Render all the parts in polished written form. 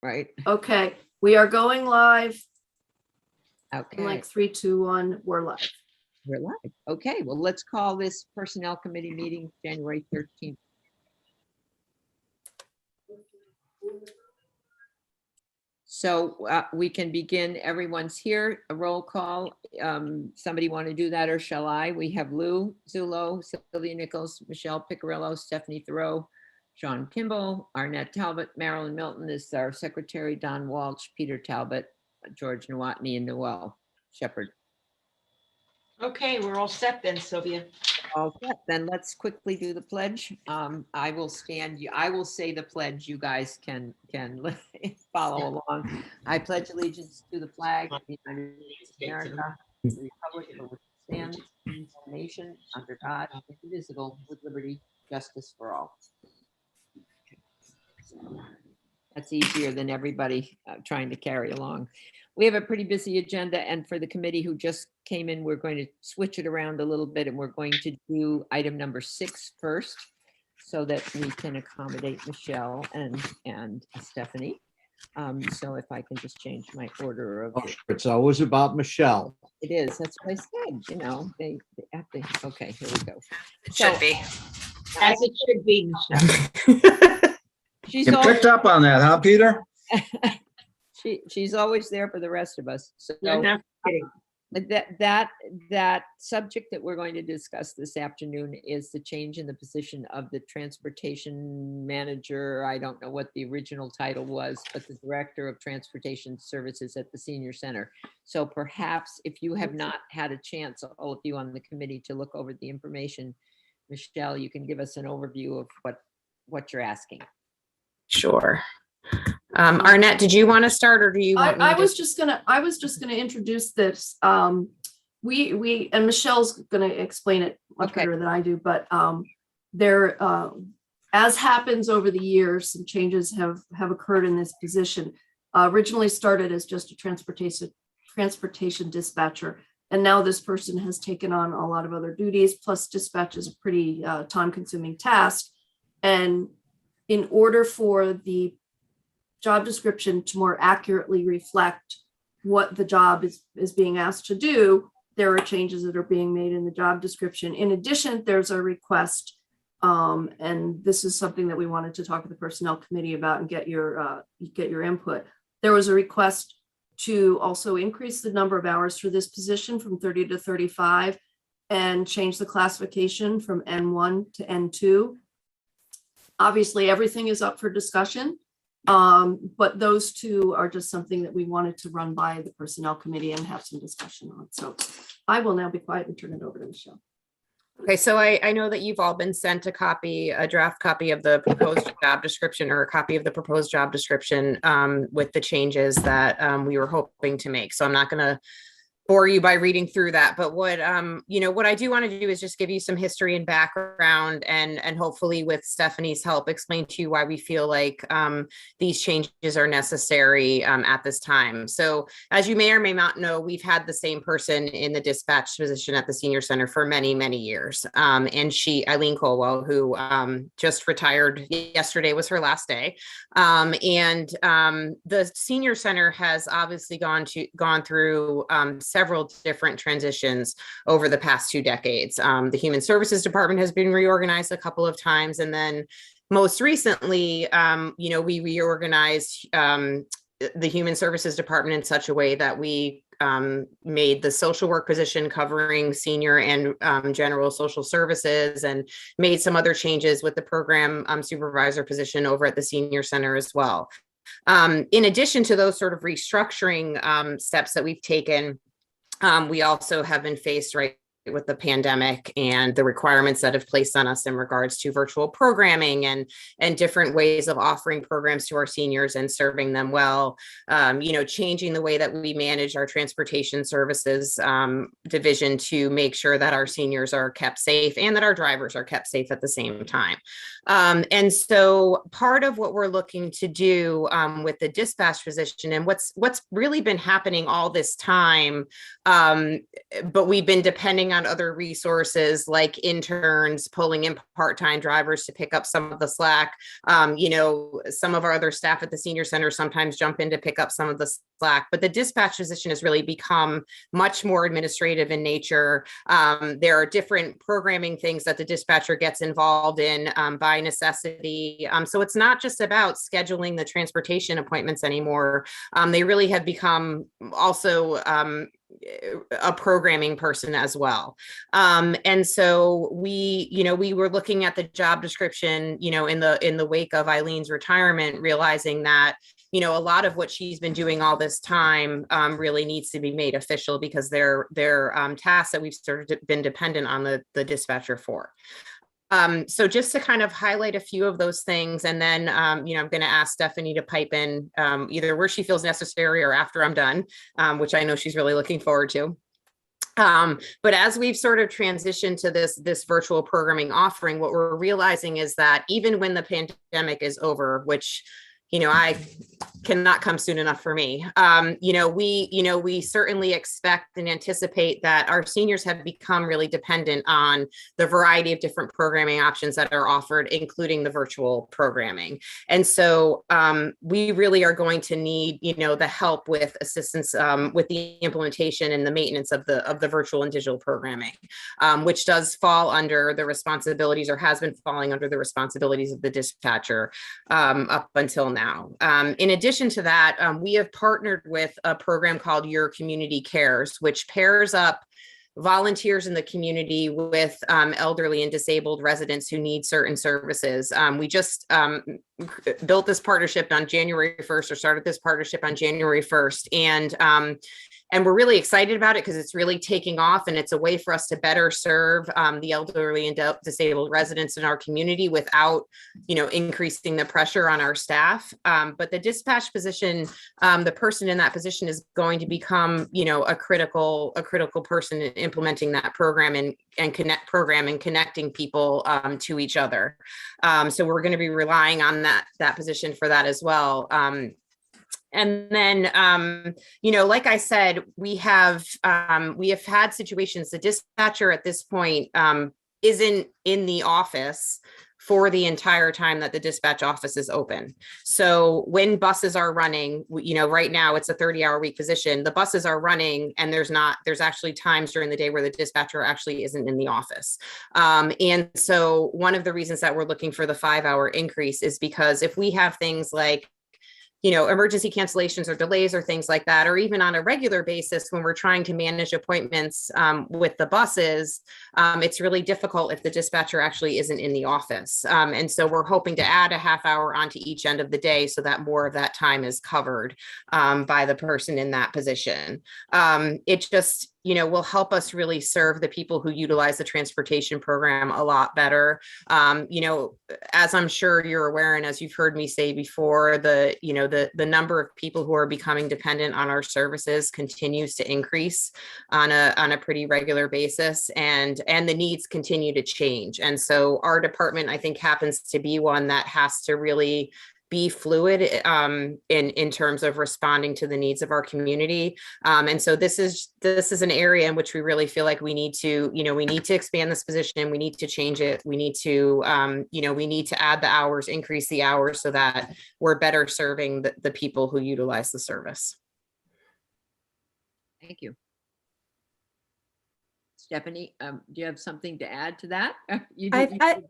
right? Okay, we are going live. Okay. In like 3, 2, 1, we're live. We're live. Okay, well, let's call this Personnel Committee meeting January 13th. So we can begin. Everyone's here. A roll call. Somebody want to do that, or shall I? We have Lou Zullo, Sylvia Nichols, Michelle Picarillo, Stephanie Thoreau, Sean Kimball, Arnett Talbot, Marilyn Milton is our secretary, Don Walsh, Peter Talbot, George Nowotny, and Noel Shepherd. Okay, we're all set then, Sylvia. All set. Then let's quickly do the pledge. I will stand you. I will say the pledge. You guys can follow along. I pledge allegiance to the flag of the United States of America, the republic for which it stands, one nation under God, indivisible, with liberty, justice for all. That's easier than everybody trying to carry along. We have a pretty busy agenda, and for the committee who just came in, we're going to switch it around a little bit, and we're going to do item number 6 first, so that we can accommodate Michelle and Stephanie. So if I can just change my order of. It's always about Michelle. It is. That's what I said. You know, they have to. Okay, here we go. It should be. As it should be, Michelle. She's You picked up on that, huh, Peter? she's always there for the rest of us. So You're not kidding. that subject that we're going to discuss this afternoon is the change in the position of the transportation manager. I don't know what the original title was, but the director of transportation services at the senior center. So perhaps if you have not had a chance, all of you on the committee, to look over the information, Michelle, you can give us an overview of what you're asking. Sure. Arnett, did you want to start, or do you want me I to? was just gonna introduce this. We and Michelle's gonna explain it much Okay. better than I do, but there, as happens over the years, some changes have occurred in this position. Originally started as just a transportation dispatcher, and now this person has taken on a lot of other duties. Plus, dispatch is a pretty time-consuming task, and in order for the job description to more accurately reflect what the job is being asked to do, there are changes that are being made in the job description. In addition, there's a request, and this is something that we wanted to talk to the personnel committee about and get your input. There was a request to also increase the number of hours for this position from 30 to 35 and change the classification from N1 to N2. Obviously, everything is up for discussion, but those two are just something that we wanted to run by the personnel committee and have some discussion on. So I will now be quiet and turn it over to Michelle. Okay, so I know that you've all been sent a draft copy of the proposed job description, or a copy of the proposed job description with the changes that we were hoping to make. So I'm not going to bore you by reading through that, but what I do want to do is just give you some history and background, and hopefully with Stephanie's help explain to you why we feel like these changes are necessary at this time. So as you may or may not know, we've had the same person in the dispatch position at the senior center for many, many years. And Eileen Colwell, who just retired yesterday, was her last day. And the senior center has obviously gone through several different transitions over the past 2 decades. The Human Services Department has been reorganized a couple of times, and then most recently, we reorganized the Human Services Department in such a way that we made the social work position covering senior and general social services, and made some other changes with the program supervisor position over at the senior center as well. In addition to those sort of restructuring steps that we've taken, we also have been faced with the pandemic and the requirements that have placed on us in regards to virtual programming and different ways of offering programs to our seniors and serving them well, changing the way that we manage our transportation services division to make sure that our seniors are kept safe and that our drivers are kept safe at the same time. And so part of what we're looking to do with the dispatch position, and what's really been happening all this time, but we've been depending on other resources like interns, pulling in part-time drivers to pick up some of the slack. Some of our other staff at the senior center sometimes jump in to pick up some of the slack, but the dispatch position has really become much more administrative in nature. There are different programming things that the dispatcher gets involved in by necessity. So it's not just about scheduling the transportation appointments anymore. They really have become also a programming person as well. And so we were looking at the job description, in the wake of Eileen's retirement, realizing that, a lot of what she's been doing all this time really needs to be made official, because they're tasks that we've sort of been dependent on the dispatcher for. So just to kind of highlight a few of those things, and then, I'm going to ask Stephanie to pipe in either where she feels necessary or after I'm done, which I know she's really looking forward to. But as we've sort of transitioned to this virtual programming offering, what we're realizing is that even when the pandemic is over, which I cannot come soon enough for me. We certainly expect and anticipate that our seniors have become really dependent on the variety of different programming options that are offered, including the virtual programming. And so we really are going to need, the help with assistance with the implementation and the maintenance of the virtual and digital programming, which does fall under the responsibilities, or has been falling under the responsibilities, of the dispatcher up until now. In addition to that, we have partnered with a program called Your Community Cares, which pairs up volunteers in the community with elderly and disabled residents who need certain services. We just built this partnership on January 1st, or started this partnership on January 1st. And we're really excited about it because it's really taking off, and it's a way for us to better serve the elderly and disabled residents in our community without, increasing the pressure on our staff. But the dispatch position, the person in that position is going to become, a critical person in implementing that program and connecting people to each other. So we're going to be relying on that position for that as well. And then, like I said, we have had situations. The dispatcher at this point isn't in the office for the entire time that the dispatch office is open. So when buses are running, right now it's a 30-hour week position. The buses are running, and there's actually times during the day where the dispatcher actually isn't in the office. And so one of the reasons that we're looking for the 5-hour increase is because if we have things like emergency cancellations or delays or things like that, or even on a regular basis when we're trying to manage appointments with the buses, it's really difficult if the dispatcher actually isn't in the office. And so we're hoping to add a half hour onto each end of the day so that more of that time is covered by the person in that position. It just, will help us really serve the people who utilize the transportation program a lot better. As I'm sure you're aware, and as you've heard me say before, the number of people who are becoming dependent on our services continues to increase on a pretty regular basis, and the needs continue to change. And so our department, I think, happens to be one that has to really be fluid in terms of responding to the needs of our community. And so this is an area in which we really feel like we need to expand this position. We need to change it. We need to, we need to add the hours, increase the hours so that we're better serving the people who utilize the service. Thank you. Stephanie, do you have something to add to that? You didn't butt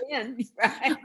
in. Right?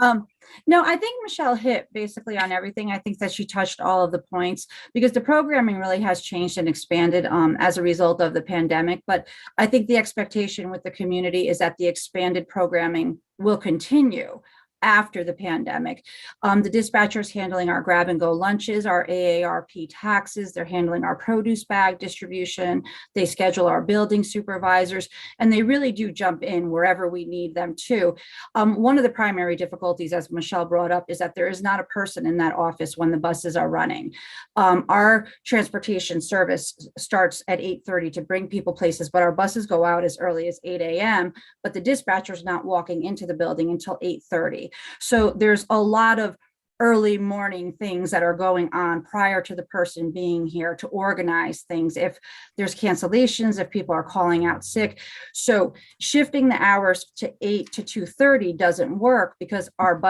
No, I think Michelle hit basically on everything. I think that she touched all of the points, because the programming really has changed and expanded as a result of the pandemic. But I think the expectation with the community is that the expanded programming will continue after the pandemic. The dispatchers handling our grab and go lunches, our AARP taxes, they're handling our produce bag distribution, they schedule our building supervisors, and they really do jump in wherever we need them to. One of the primary difficulties, as Michelle brought up, is that there is not a person in that office when the buses are running. Our transportation service starts at 8:30 to bring people places, but our buses go out as early as 8 a.m., but the dispatcher's not walking into the building until 8:30. So there's a lot of early morning things that are going on prior to the person being here to organize things. If there's cancellations, if people are calling out sick. So shifting the hours to 8 to 2:30 doesn't work because our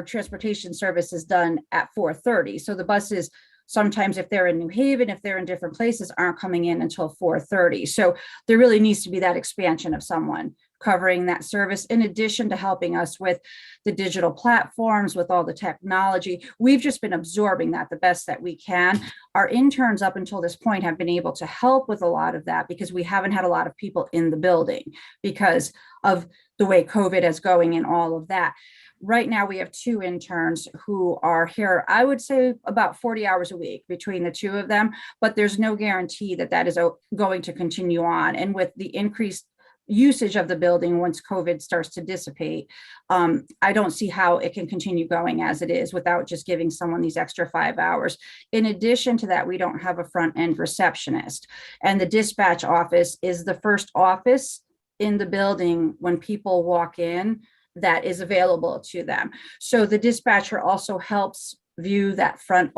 transportation service is done at 4:30. So the buses, sometimes if they're in New Haven, if they're in different places, aren't coming in until 4:30. So there really needs to be that expansion of someone covering that service, in addition to helping us with the digital platforms, with all the technology. We've just been absorbing that the best that we can. Our interns up until this point have been able to help with a lot of that because we haven't had a lot of people in the building because of the way COVID is going and all of that. Right now, we have 2 interns who are here, I would say about 40 hours a week between the 2 of them, but there's no guarantee that that is going to continue on. And with the increased usage of the building once COVID starts to dissipate, I don't see how it can continue going as it is without just giving someone these extra 5 hours. In addition to that, we don't have a front end receptionist, and the dispatch office is the first office in the building when people walk in that is available to them. So the dispatcher also helps view that front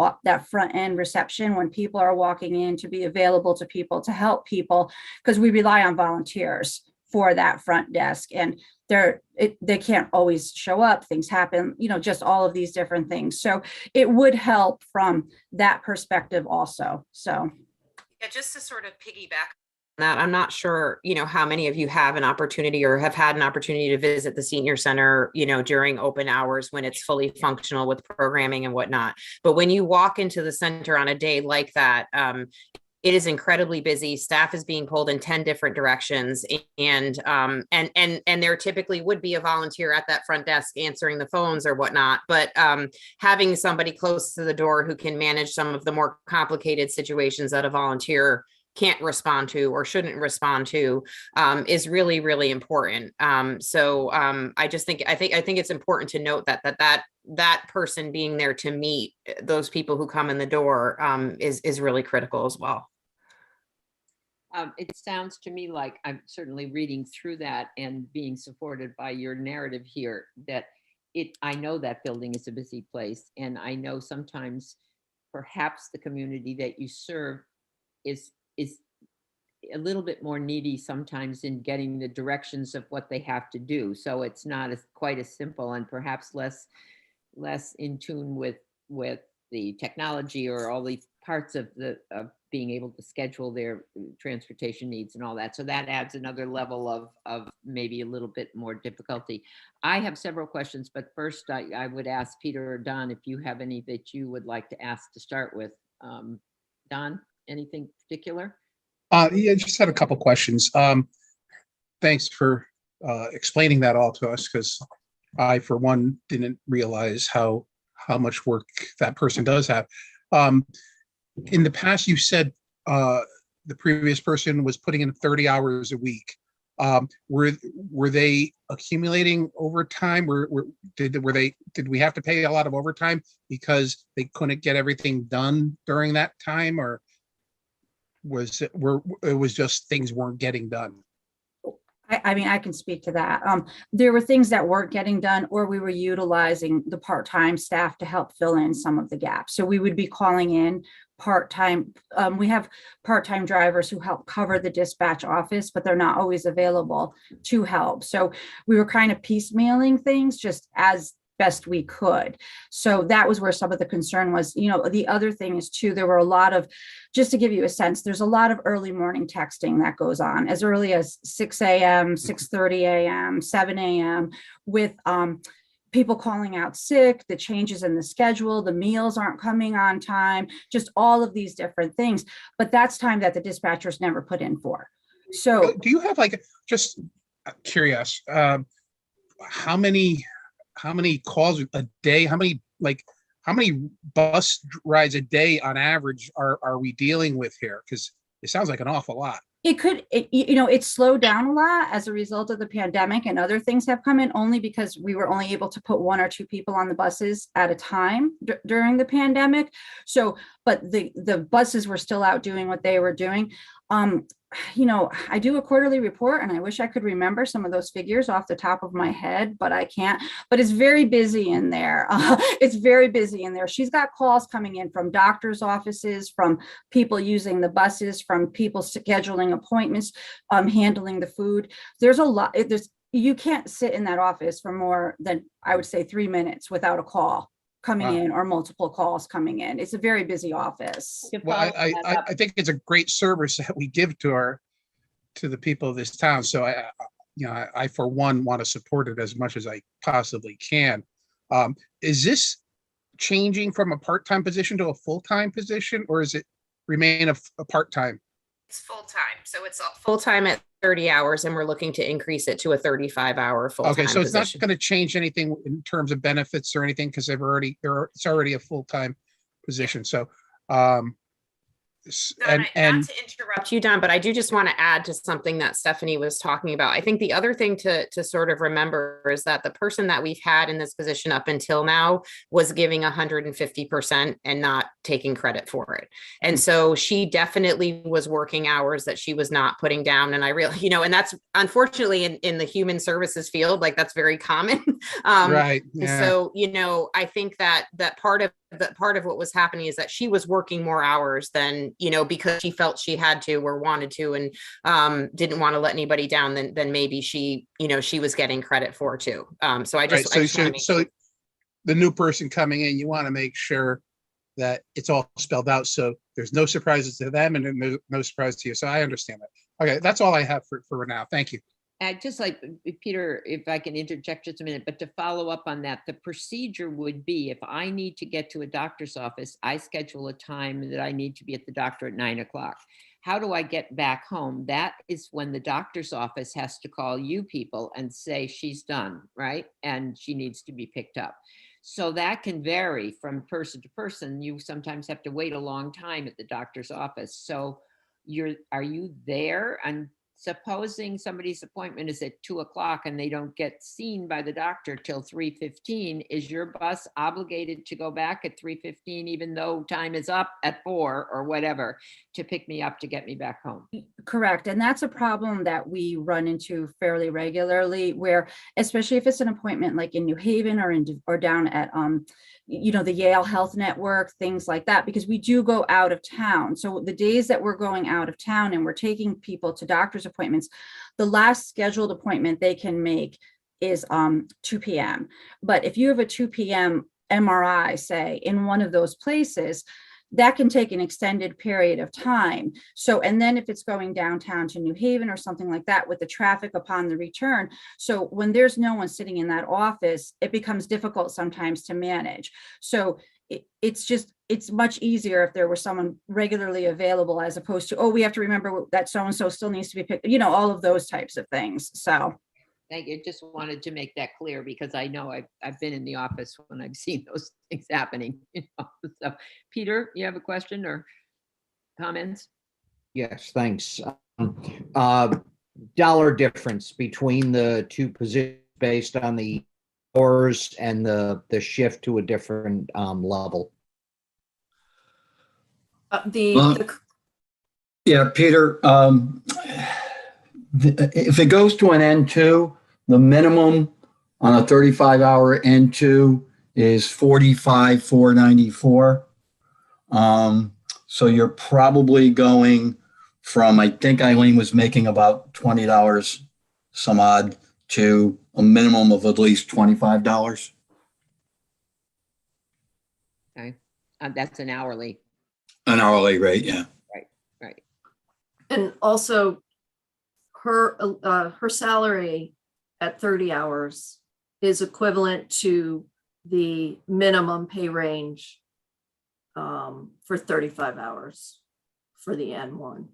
end reception when people are walking in, to be available to people, to help people, because we rely on volunteers for that front desk, and they can't always show up, things happen, just all of these different things. So it would help from that perspective also. So yeah, just to sort of piggyback that, I'm not sure, how many of you have an opportunity or have had an opportunity to visit the senior center, during open hours when it's fully functional with programming and whatnot. But when you walk into the center on a day like that, it is incredibly busy. Staff is being pulled in 10 different directions, and there typically would be a volunteer at that front desk answering the phones or whatnot. But having somebody close to the door who can manage some of the more complicated situations that a volunteer can't respond to or shouldn't respond to is really, really important. I think it's important to note that person being there to meet those people who come in the door is really critical as well. It sounds to me like, I'm certainly reading through that and being supported by your narrative here, that I know that building is a busy place, and I know sometimes perhaps the community that you serve is a little bit more needy sometimes in getting the directions of what they have to do. So it's not quite as simple, and perhaps less in tune with the technology or all these parts of being able to schedule their transportation needs and all that. So that adds another level of maybe a little bit more difficulty. I have several questions, but first I would ask Peter or Don if you have any that you would like to ask to start with. Don, anything particular? Yeah, just had a couple questions. Thanks for explaining that all to us, because I, for one, didn't realize how much work that person does have. In the past, you said the previous person was putting in 30 hours a week. Were they accumulating overtime? Did we have to pay a lot of overtime because they couldn't get everything done during that time, or it was just things weren't getting done? I mean, I can speak to that. There were things that weren't getting done, or we were utilizing the part-time staff to help fill in some of the gaps. So we would be calling in part-time. We have part-time drivers who help cover the dispatch office, but they're not always available to help. So we were kind of piecemealing things just as best we could. So that was where some of the concern was. The other thing is too, there were a lot of, just to give you a sense, there's a lot of early morning texting that goes on as early as 6 a.m., 6:30 a.m., 7 a.m. with people calling out sick, the changes in the schedule, the meals aren't coming on time, just all of these different things. But that's time that the dispatchers never put in for. So do you have, just curious, how many calls a day, how many bus rides a day on average are we dealing with here? Because it sounds like an awful lot. It slowed down a lot as a result of the pandemic, and other things have come in only because we were only able to put 1 or 2 people on the buses at a time during the pandemic. So, but the buses were still out doing what they were doing. I do a quarterly report and I wish I could remember some of those figures off the top of my head, but I can't. But it's very busy in there. It's very busy in there. She's got calls coming in from doctors' offices, from people using the buses, from people scheduling appointments, handling the food. There's a lot. You can't sit in that office for more than, I would say, 3 minutes without a call coming Wow. in or multiple calls coming in. It's a very busy office. To Well, follow I, that I, up, I think it's a great service that we give to the people of this town. So I for one want to support it as much as I possibly can. Is this changing from a part-time position to a full-time position, or is it remain a part-time? It's full-time. So it's full-time at 30 hours and we're looking to increase it to a 35-hour full-time Okay, so it's not position. going to change anything in terms of benefits or anything because it's already a full-time position. So, Don, not to interrupt you, Don, but I do just want to add to something that Stephanie was talking about. I think the other thing to sort of remember is that the person that we've had in this position up until now was giving 150% and not taking credit for it. And so she definitely was working hours that she was not putting down. And I really, and that's unfortunately in the human services field, like that's very common. right. Yeah. So, I think that part of what was happening is that she was working more hours than, because she felt she had to or wanted to and didn't want to let anybody down, then maybe she was getting credit for too. So I just, so the new person coming in, you want to make sure that it's all spelled out so there's no surprises to them and no surprise to you. So I understand that. Okay, that's all I have for now. Thank you. I'd just like, Peter, if I can interject just a minute, but to follow up on that, the procedure would be if I need to get to a doctor's office, I schedule a time that I need to be at the doctor at 9 o'clock. How do I get back home? That is when the doctor's office has to call you people and say she's done, right? And she needs to be picked up. So that can vary from person to person. You sometimes have to wait a long time at the doctor's office. So are you there? And supposing somebody's appointment is at 2 o'clock and they don't get seen by the doctor till 3:15, is your bus obligated to go back at 3:15, even though time is up at 4 or whatever, to pick me up to get me back home? Correct. And that's a problem that we run into fairly regularly, where, especially if it's an appointment like in New Haven or down at, the Yale Health Network, things like that, because we do go out of town. So the days that we're going out of town and we're taking people to doctor's appointments, the last scheduled appointment they can make is 2 p.m. But if you have a 2 p.m. MRI, say, in one of those places, that can take an extended period of time. So, and then if it's going downtown to New Haven or something like that with the traffic upon the return. So when there's no one sitting in that office, it becomes difficult sometimes to manage. So it's much easier if there were someone regularly available, as opposed to, oh, we have to remember that so-and-so still needs to be picked, all of those types of things. So. Thank you. Just wanted to make that clear because I know I've been in the office when I've seen those things happening. So, Peter, you have a question or comments? Yes, thanks. Dollar difference between the two positions based on the hours and the shift to a different level. Yeah, Peter, if it goes to an N2, the minimum on a 35-hour N2 is $45,494. So you're probably going from, I think Eileen was making about $20 some odd to a minimum of at least $25. Okay, that's an hourly. An hourly rate, yeah. Right. And also her salary at 30 hours is equivalent to the minimum pay range for 35 hours for the N1.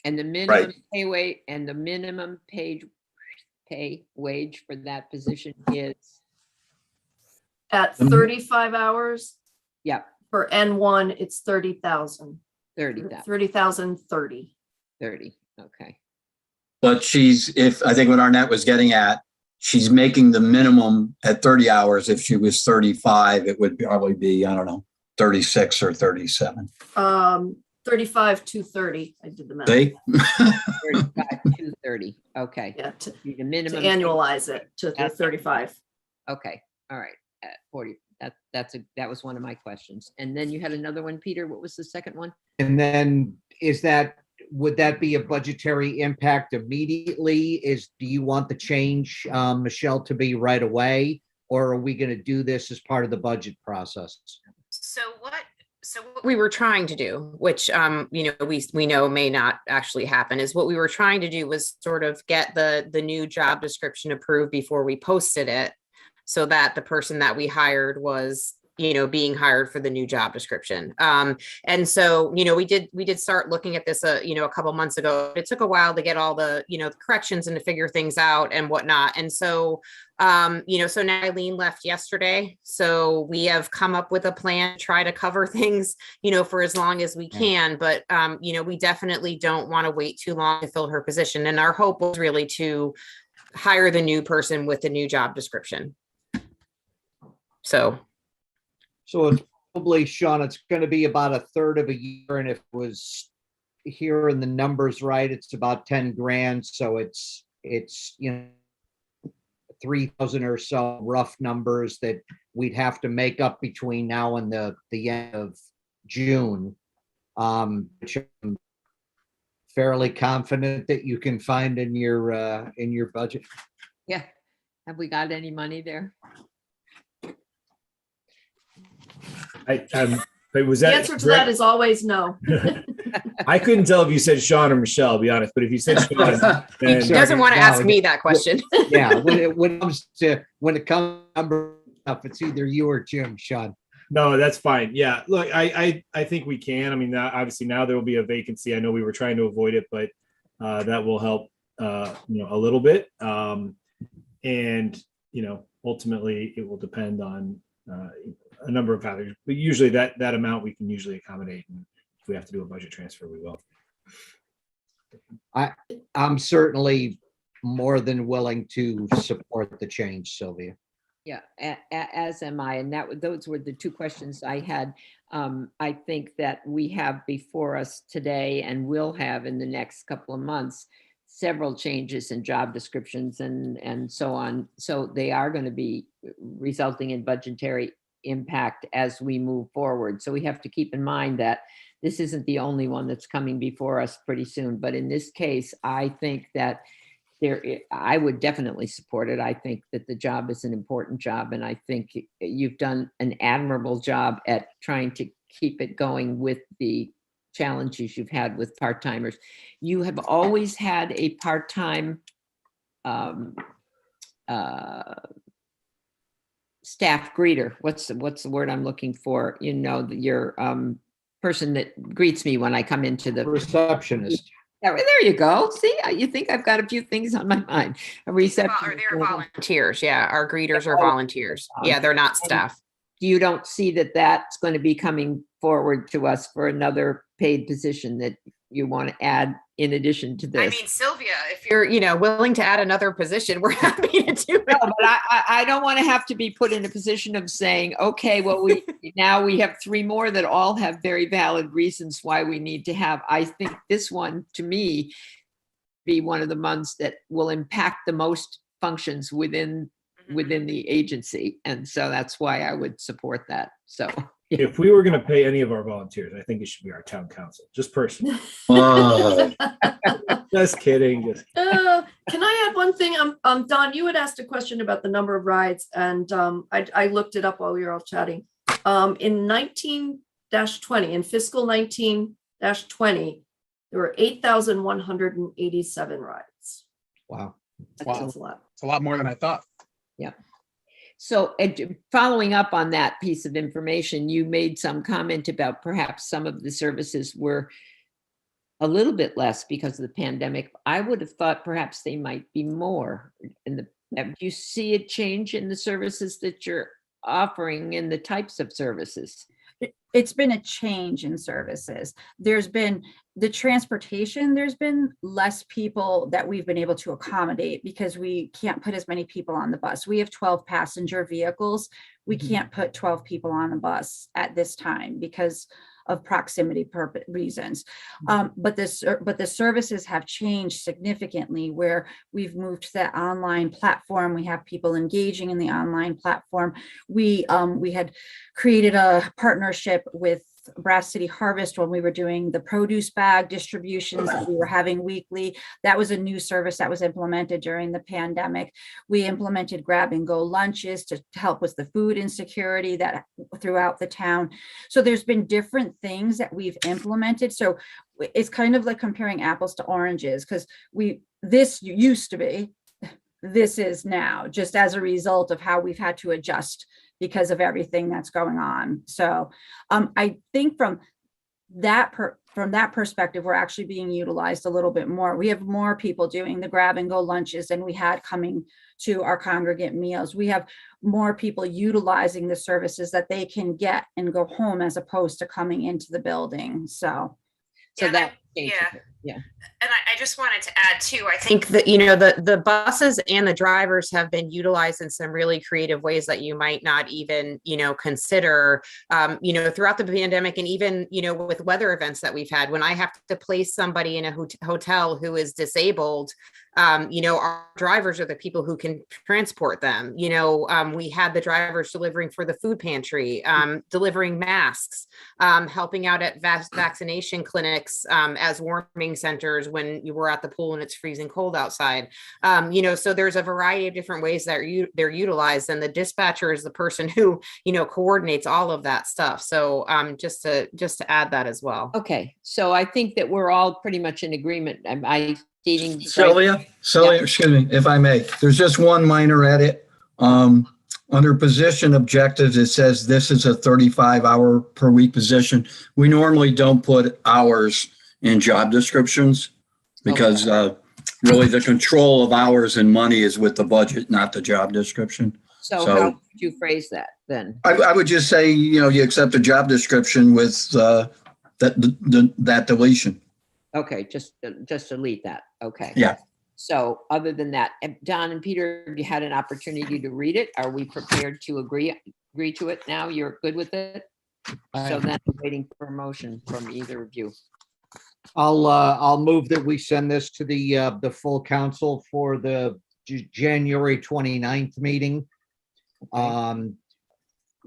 And the minimum pay wage for that position is? At 35 hours? Yeah. For N1, it's 30,000. 30,000. 30,030. 30, okay. But I think what Arnett was getting at, she's making the minimum at 30 hours. If she was 35, it would probably be, I don't know, 36 or 37. 35,230. I did the math. See? 230. Okay. Yeah, to The minimum. annualize it to the That's- 35. Okay. All right. At 40. That was one of my questions. And then you had another one, Peter. What was the second one? And then would that be a budgetary impact immediately? Do you want the change, Michelle, to be right away? Or are we going to do this as part of the budget process? So what we were trying to do, which, we know may not actually happen, is what we were trying to do was sort of get the new job description approved before we posted it, so that the person that we hired was, being hired for the new job description. And so, we did start looking at this, a couple months ago. It took a while to get all the, the corrections and to figure things out and whatnot. And so, so now Eileen left yesterday. So we have come up with a plan to try to cover things, for as long as we can. But, we definitely don't want to wait too long to fill her position. And our hope was really to hire the new person with the new job description. So it's probably, Sean, it's going to be about a third of a year. And if it was here in the numbers right, it's about 10 grand. So it's 3,000 or so rough numbers that we'd have to make up between now and the end of June. Which I'm fairly confident that you can find in your budget. Yeah. Have we got any money there? But was The that answer to that is always no. I couldn't tell if you said Sean or Michelle, to be honest, but if you said Sean, then he doesn't want to ask me that question. Yeah, when it comes to number stuff, it's either you or Jim, Sean. no, that's fine. Yeah, look, I think we can. I mean, obviously now there will be a vacancy. I know we were trying to avoid it, but that will help, a little bit. And ultimately it will depend on a number of factors, but usually that amount we can usually accommodate. And if we have to do a budget transfer, we will. I'm certainly more than willing to support the change, Sylvia. Yeah, as am I. And those were the two questions I had. I think that we have before us today and will have in the next couple of months several changes in job descriptions and so on. So they are going to be resulting in budgetary impact as we move forward. So we have to keep in mind that this isn't the only one that's coming before us pretty soon. But in this case, I think that I would definitely support it. I think that the job is an important job. And I think you've done an admirable job at trying to keep it going with the challenges you've had with part-timers. You have always had a part-time staff greeter. What's the word I'm looking for? Your person that greets me when I come into the Receptionist. There you go. See, you think I've got a few things on my mind. A receptionist. Or they're volunteers. Yeah, our greeters are volunteers. Yeah, they're not staff. You don't see that that's going to be coming forward to us for another paid position that you want to add in addition to this? I mean, Sylvia, if you're, willing to add another position, we're happy to do it. No, but I don't want to have to be put in a position of saying, okay, well, now we have three more that all have very valid reasons why we need to have. I think this one, to me, be one of the months that will impact the most functions within the agency. And so that's why I would support that. So if we were going to pay any of our volunteers, I think it should be our town council, just personally. Just kidding. Can I add one thing? Don, you had asked a question about the number of rides, and I looked it up while we were all chatting. In 19-20, in fiscal 19-20, there were 8,187 rides. Wow. That's a lot. It's a lot more than I thought. Yeah. So following up on that piece of information, you made some comment about perhaps some of the services were a little bit less because of the pandemic. I would have thought perhaps they might be more. Do you see a change in the services that you're offering and the types of services? It's been a change in services. There's been the transportation, there's been less people that we've been able to accommodate because we can't put as many people on the bus. We have 12 passenger vehicles. We can't put 12 people on the bus at this time because of proximity reasons. But the services have changed significantly, where we've moved to that online platform. We have people engaging in the online platform. We had created a partnership with Brass City Harvest when we were doing the produce bag distributions that we were having weekly. That was a new service that was implemented during the pandemic. We implemented grab and go lunches to help with the food insecurity that throughout the town. So there's been different things that we've implemented. So it's kind of like comparing apples to oranges, because this used to be, this is now, just as a result of how we've had to adjust because of everything that's going on. So I think from that perspective, we're actually being utilized a little bit more. We have more people doing the grab and go lunches than we had coming to our congregate meals. We have more people utilizing the services that they can get and go home, as opposed to coming into the building. So that yeah. yeah. And I just wanted to add too, I think that, you know, the buses and the drivers have been utilized in some really creative ways that you might not even, you know, consider, you know, throughout the pandemic, and even, you know, with weather events that we've had. When I have to place somebody in a hotel who is disabled, you know, our drivers are the people who can transport them. You know, we had the drivers delivering for the food pantry, delivering masks, helping out at vaccination clinics, as warming centers when you were at the pool and it's freezing cold outside. You know, so there's a variety of different ways that they're utilized, and the dispatcher is the person who, you know, coordinates all of that stuff. So just to add that as well. Okay, so I think that we're all pretty much in agreement. Am I stating? Sylvia, Yeah. excuse me, if I may, there's just one minor edit. Under position objectives, it says this is a 35-hour per week position. We normally don't put hours in job descriptions because really the control of hours and money is with the budget, not the job description. So how would you phrase that then? I would just say, you know, you accept a job description with that deletion. Okay, just delete that. Okay. Yeah. So other than that, Don and Peter, have you had an opportunity to read it? Are we prepared to agree to it now? You're good with it? So then I'm waiting for a motion from either of you. I'll move that we send this to the full council for the January 29th meeting.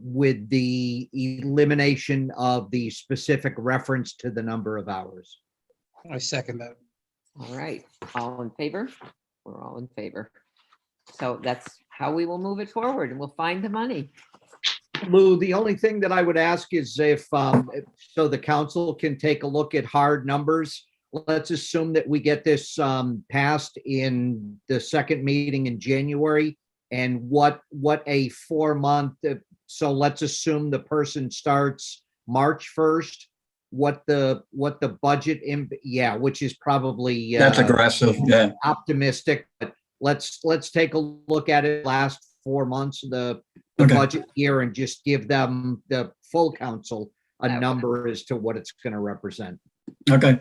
With the elimination of the specific reference to the number of hours. I second that. All right, all in favor? We're all in favor. So that's how we will move it forward, and we'll find the money. Lou, the only thing that I would ask is if so the council can take a look at hard numbers. Let's assume that we get this passed in the second meeting in January, and what a 4-month, so let's assume the person starts March 1st, what the budget which is probably That's aggressive. Yeah. optimistic, but let's take a look at it last 4 months of the Okay. budget year and just give them, the full council, a Okay. number as to what it's going to represent. Okay.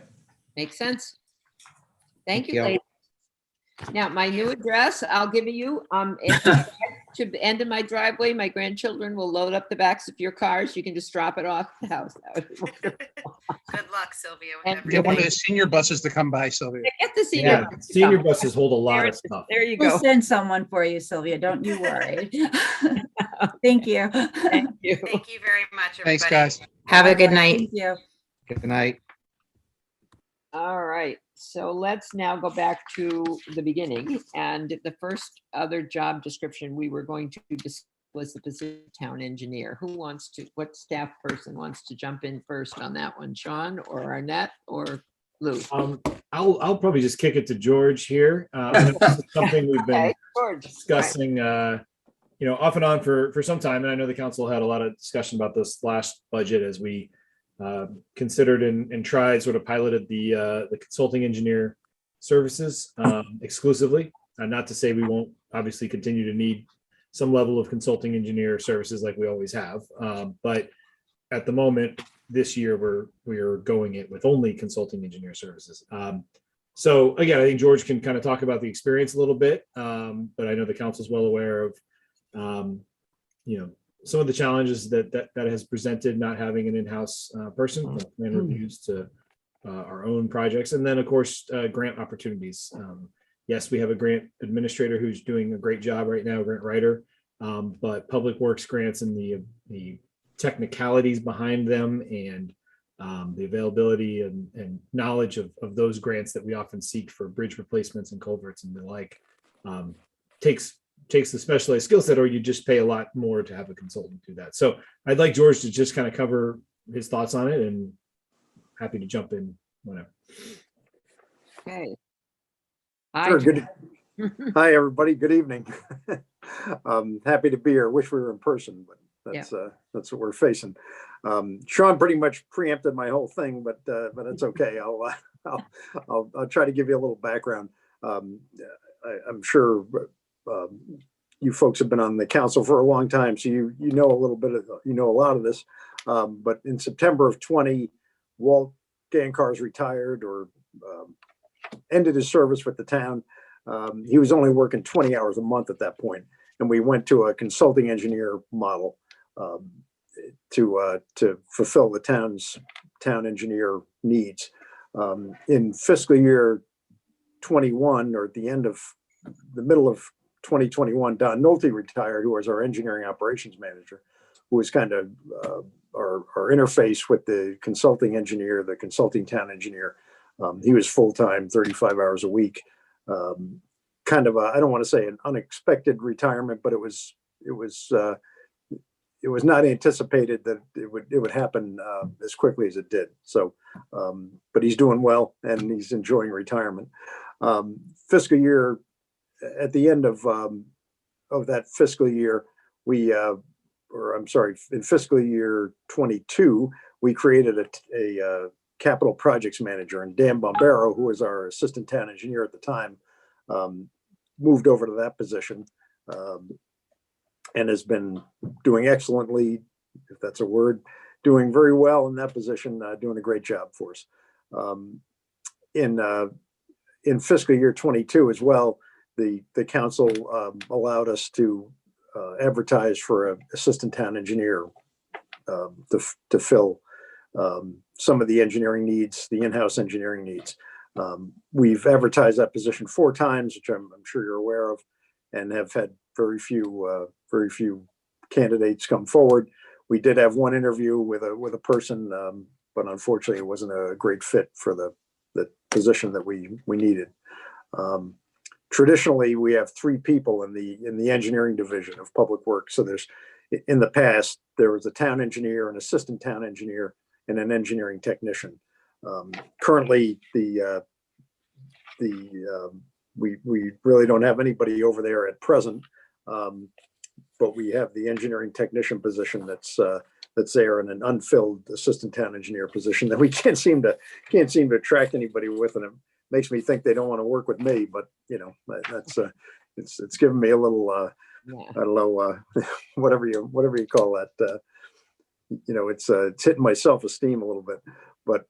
Makes sense? Thank Thank you, you. ladies. Now, my new address, I'll give you, if you get to the end of my driveway, my grandchildren will load up the backs of your cars. You can just drop it off at the house. That would be wonderful. Good luck, Sylvia. With And everything. Get one of the senior buses to come by, Sylvia. Get the senior. Yeah, bus to senior come. buses hold a lot There of it is. stuff. There you we'll go. send someone for you, Sylvia. Don't you worry. Thank you. Thank you. Thank you very much, everybody. Thanks, guys. Have a good night. Thank you. Good night. All right, so let's now go back to the beginning. And the first other job description we were going to discuss was the position of town engineer. What staff person wants to jump in first on that one? Sean or Arnett or Lou? I'll probably just kick it to George here. This is something we've been Okay, George. discussing, you know, off and on for some time. And I know the council had a lot of discussion about this last budget as we considered and tried, sort of piloted the consulting engineer services exclusively. Not to say we won't obviously continue to need some level of consulting engineer services like we always have. But at the moment, this year, we are going it with only consulting engineer services. So again, I think George can kind of talk about the experience a little bit, but I know the council's well aware of, you know, some of the challenges that has presented not having an in-house person from plan reviews to our own projects, and then of course grant opportunities. Yes, we have a grant administrator who's doing a great job right now, grant writer, but public works grants and the technicalities behind them and the availability and knowledge of those grants that we often seek for bridge replacements and culverts and the like takes the specialized skill set, or you just pay a lot more to have a consultant do that. So I'd like George to just kind of cover his thoughts on it, and happy to jump in whenever. Okay. Sure. Good. Hi, everybody. Good evening. Happy to be here. Wish we were in person, but that's what we're facing. Sean pretty much preempted my whole thing, but it's okay. I'll try to give you a little background. I'm sure you folks have been on the council for a long time, so you know a little bit of a lot of this. But in September of 20, Walt Gankars retired or ended his service with the town. He was only working 20 hours a month at that point, and we went to a consulting engineer model to fulfill the town engineer needs. In fiscal year 21, or at the middle of 2021, Don Nolte retired, who was our engineering operations manager, who was kind of our interface with the consulting engineer, the consulting town engineer. He was full-time, 35 hours a week. Kind of I don't want to say an unexpected retirement, but it was not anticipated that it would happen as quickly as it did. So, but he's doing well and he's enjoying retirement. Fiscal year, at the end of that fiscal year, in fiscal year 22, we created a capital projects manager, and Dan Bombero, who was our assistant town engineer at the time, moved over to that position and has been doing excellently, if that's a word, doing very well in that position, doing a great job for us. In fiscal year 22 as well, the council allowed us to advertise for an assistant town engineer to fill some of the engineering needs, the in-house engineering needs. We've advertised that position 4 times, which I'm sure you're aware of, and have had very few candidates come forward. We did have one interview with a person, but unfortunately, it wasn't a great fit for the position that we needed. Traditionally, we have 3 people in the engineering division of public works. So in the past, there was a town engineer, an assistant town engineer, and an engineering technician. Currently, we really don't have anybody over there at present, but we have the engineering technician position that's there, and an unfilled assistant town engineer position that we can't seem to attract anybody with, and it makes me think they don't want to work with me. But that's it's given me a little I don't know whatever you call that. It's hitting my self-esteem a little bit. But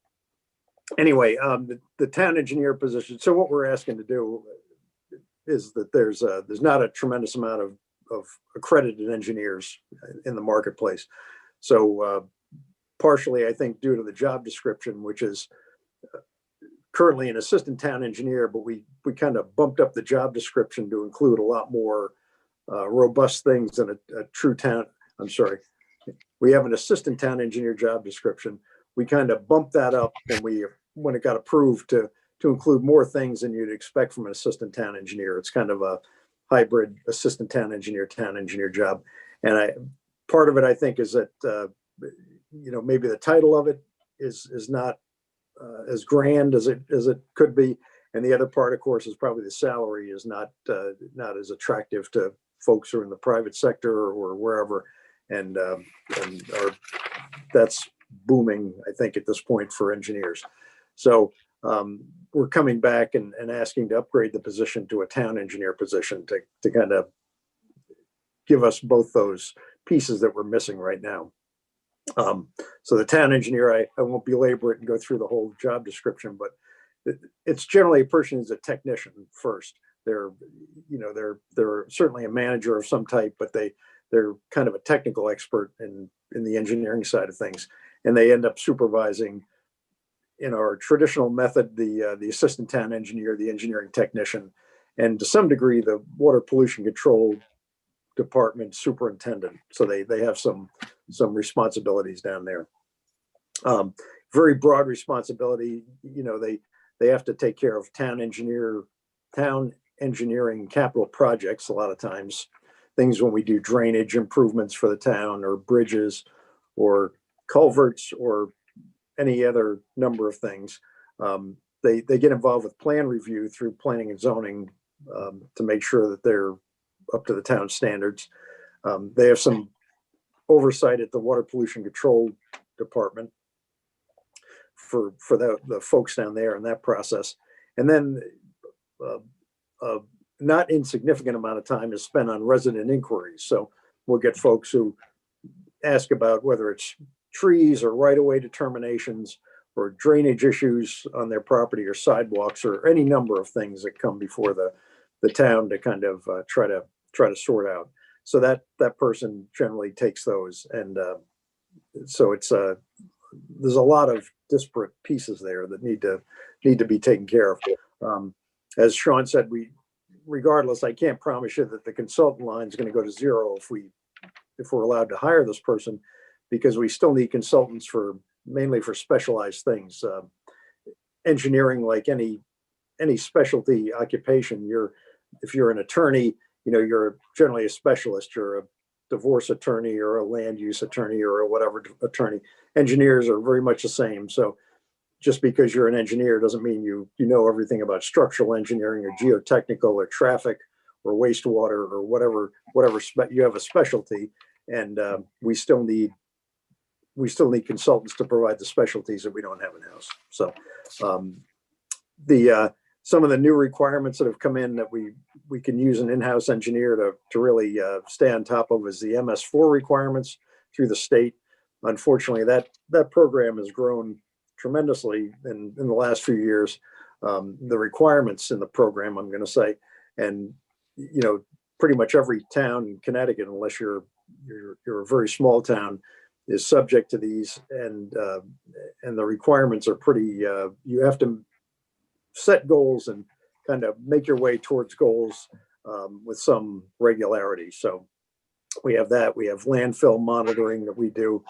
anyway, the town engineer position. So what we're asking to do is that there's not a tremendous amount of accredited engineers in the marketplace. So partially, I think, due to the job description, which is currently an assistant town engineer, but we kind of bumped up the job description to include a lot more robust things than a true town. I'm sorry. We have an assistant town engineer job description. We kind of bumped that up, and when it got approved, to include more things than you'd expect from an assistant town engineer. It's kind of a hybrid assistant town engineer job. And part of it, I think, is that maybe the title of it is not as grand as it could be, and the other part, of course, is probably the salary is not as attractive to folks who are in the private sector or wherever, and that's booming, I think, at this point for engineers. So we're coming back and asking to upgrade the position to a town engineer position to kind of give us both those pieces that we're missing right now. So the town engineer, I won't belabor it and go through the whole job description, but it's generally a person who's a technician first. They're certainly a manager of some type, but they're kind of a technical expert in the engineering side of things, and they end up supervising in our traditional method, the assistant town engineer, the engineering technician, and to some degree, the water pollution control department superintendent. So they have some responsibilities down there. Very broad responsibility. You know, they have to take care of town engineering capital projects a lot of times. Things when we do drainage improvements for the town, or bridges, or culverts, or any other number of things. They get involved with plan review through planning and zoning to make sure that they're up to the town standards. They have some oversight at the water pollution control department for the folks down there in that process. And then not insignificant amount of time is spent on resident inquiries. So we'll get folks who ask about whether it's trees or right-of-way determinations or drainage issues on their property or sidewalks or any number of things that come before the town to kind of try to sort out. So that person generally takes those. And so it's there's a lot of disparate pieces there that need to be taken care of. As Sean said, regardless, I can't promise you that the consultant line is going to go to zero if we're allowed to hire this person, because we still need consultants mainly for specialized things. Engineering, like any specialty occupation, if you're an attorney, you know, you're generally a specialist. You're a divorce attorney or a land use attorney or a whatever attorney. Engineers are very much the same. So just because you're an engineer doesn't mean you know everything about structural engineering or geotechnical or traffic or wastewater or whatever you have a specialty. And we still need consultants to provide the specialties that we don't have in house. So some of the new requirements that have come in that we can use an in-house engineer to really stay on top of is the Ms4 requirements through the state. Unfortunately, that program has grown tremendously in the last few years. The requirements in the program, I'm going to say, and you know, pretty much every town in Connecticut, unless you're a very small town, is subject to these, and the requirements are pretty. You have to set goals and kind of make your way towards goals with some regularity. So we have that. We have landfill monitoring that we do,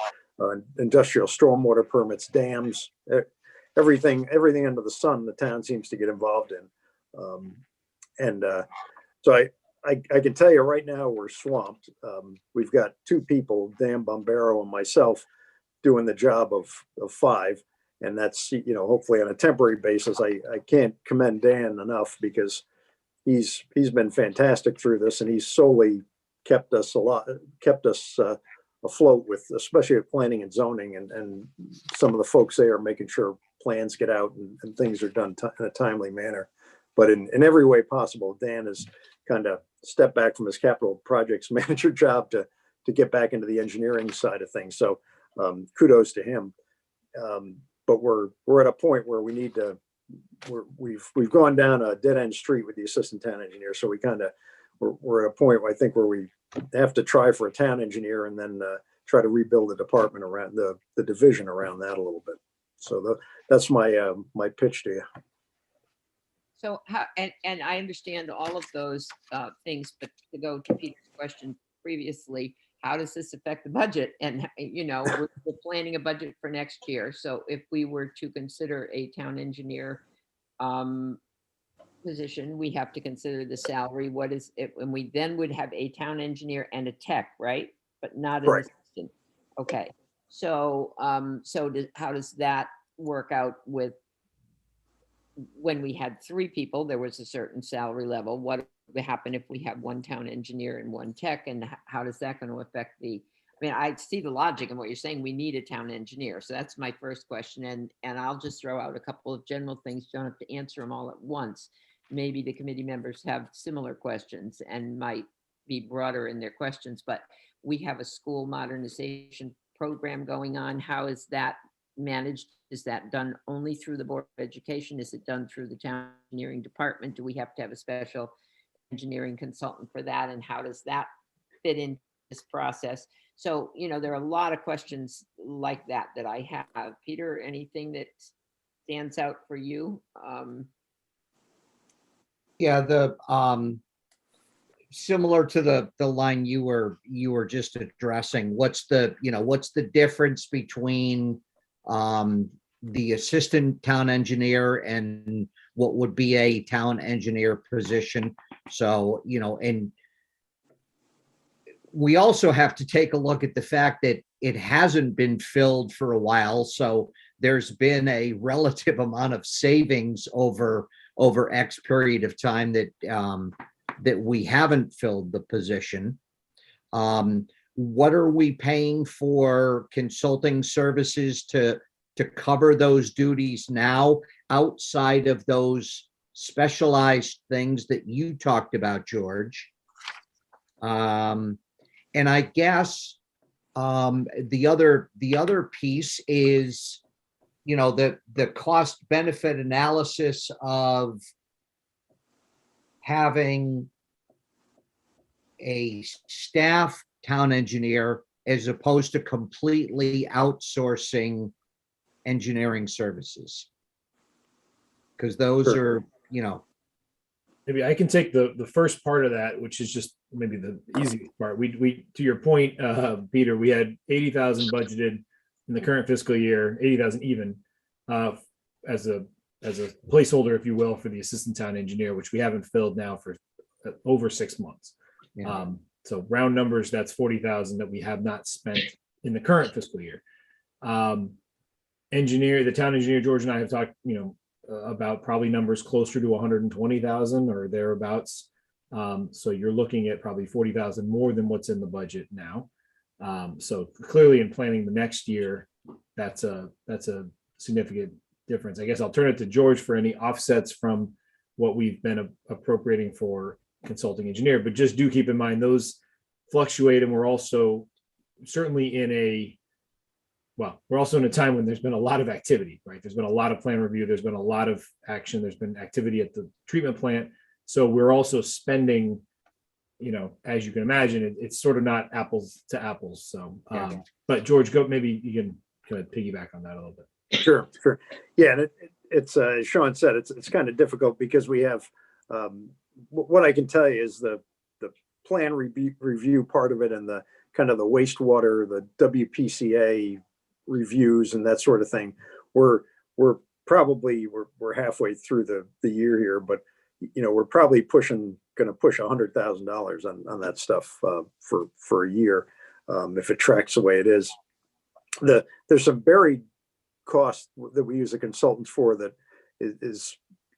industrial stormwater permits, dams, everything under the sun the town seems to get involved in. So I can tell you right now we're swamped. We've got 2 people, Dan Bombero and myself, doing the job of 5. And that's, you know, hopefully on a temporary basis. I can't commend Dan enough, because he's been fantastic through this, and he's solely kept us afloat with, especially with planning and zoning, and some of the folks there making sure plans get out and things are done in a timely manner. But in every way possible, Dan has kind of stepped back from his capital projects manager job to get back into the engineering side of things. So kudos to him. But we're at a point where we need to. We've gone down a dead end street with the assistant town engineer. So we're at a point where I think where we have to try for a town engineer, and then try to rebuild the department around the division around that a little bit. So that's my pitch to you. So and I understand all of those things, but to go to Peter's question previously, how does this affect the budget? And, you know, we're planning a budget for next year. So if we were to consider a town engineer position, we have to consider the salary. What is it? And we then would have a town engineer and a tech, right? But not an assistant. Okay. So, how does that work out with, when we had 3 people, there was a certain salary level? What would happen if we have 1 town engineer and 1 tech, and how does that going to affect I mean, I see the logic in what you're saying. We need a town engineer. So that's my first question. And I'll just throw out a couple of general things. You don't have to answer them all at once. Maybe the committee members have similar questions and might be broader in their questions, but we have a school modernization program going on. How is that managed? Is that done only through the Board of Education? Is it done through the town engineering department? Do we have to have a special engineering consultant for that? And how does that fit into this process. So, there are a lot of questions like that I have. Peter, anything that stands out for you? Yeah, similar to the line you were just addressing, what's the difference between the assistant town engineer and what would be a town engineer position? So, and we also have to take a look at the fact that it hasn't been filled for a while. So there's been a relative amount of savings over X period of time that we haven't filled the position. What are we paying for consulting services to cover those duties now outside of those specialized things that you talked about, George? And I guess the other piece is, the cost benefit analysis of having a staff town engineer as opposed to completely outsourcing engineering services. Because those are, Maybe I can take the first part of that, which is just maybe the easiest part. We to your point, Peter, we had 80,000 budgeted in the current fiscal year, 80,000 even, as a placeholder, if you will, for the assistant town engineer, which we haven't filled now for over 6 months. Yeah. So round numbers, that's 40,000 that we have not spent in the current fiscal year. The town engineer, George and I have talked, about probably numbers closer to 120,000 or thereabouts. So you're looking at probably 40,000 more than what's in the budget now. So clearly in planning the next year, that's a significant difference. I guess I'll turn it to George for any offsets from what we've been appropriating for consulting engineer, but just do keep in mind those fluctuate, and we're also certainly we're also in a time when there's been a lot of activity, right? There's been a lot of plan review. There's been a lot of action. There's been activity at the treatment plant. So we're also spending, as you can imagine, it's sort of not apples to apples. So, but George, maybe you can kind of piggyback on that a little bit. Sure. Yeah, and it's as Sean said, it's kind of difficult because we have, what I can tell you is the plan review part of it and the kind of the wastewater, the WPCA reviews and that sort of thing. We're halfway through the year here, but we're probably going to push $100,000 on that stuff for a year if it tracks the way it is. There's some buried costs that we use a consultant for that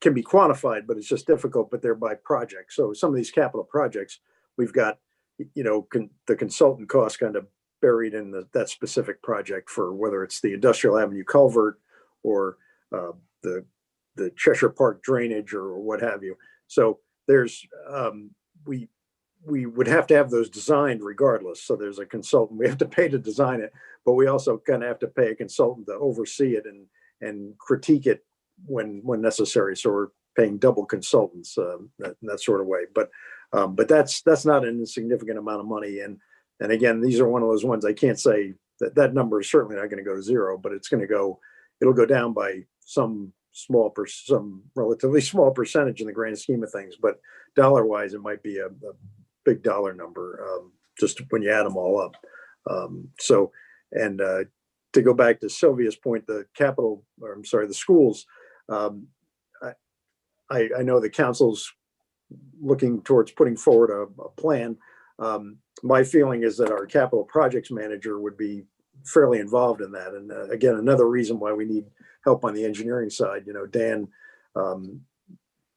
can be quantified, but it's just difficult. But they're by project. So some of these capital projects, we've got the consultant costs kind of buried in that specific project for whether it's the Industrial Avenue culvert or the Cheshire Park drainage or what have you. So there's we would have to have those designed regardless. So there's a consultant we have to pay to design it, but we also kind of have to pay a consultant to oversee it and critique it when necessary. So we're paying double consultants that sort of way. But that's not an insignificant amount of money. And again, these are one of those ones I can't say that number is certainly not going to go to zero, but it'll go down by some relatively small percentage in the grand scheme of things. But dollar wise, it might be a big dollar number just when you add them all up. To go back to Sylvia's point, the schools, I know the council's looking towards putting forward a plan. My feeling is that our capital projects manager would be fairly involved in that. And again, another reason why we need help on the engineering side. Dan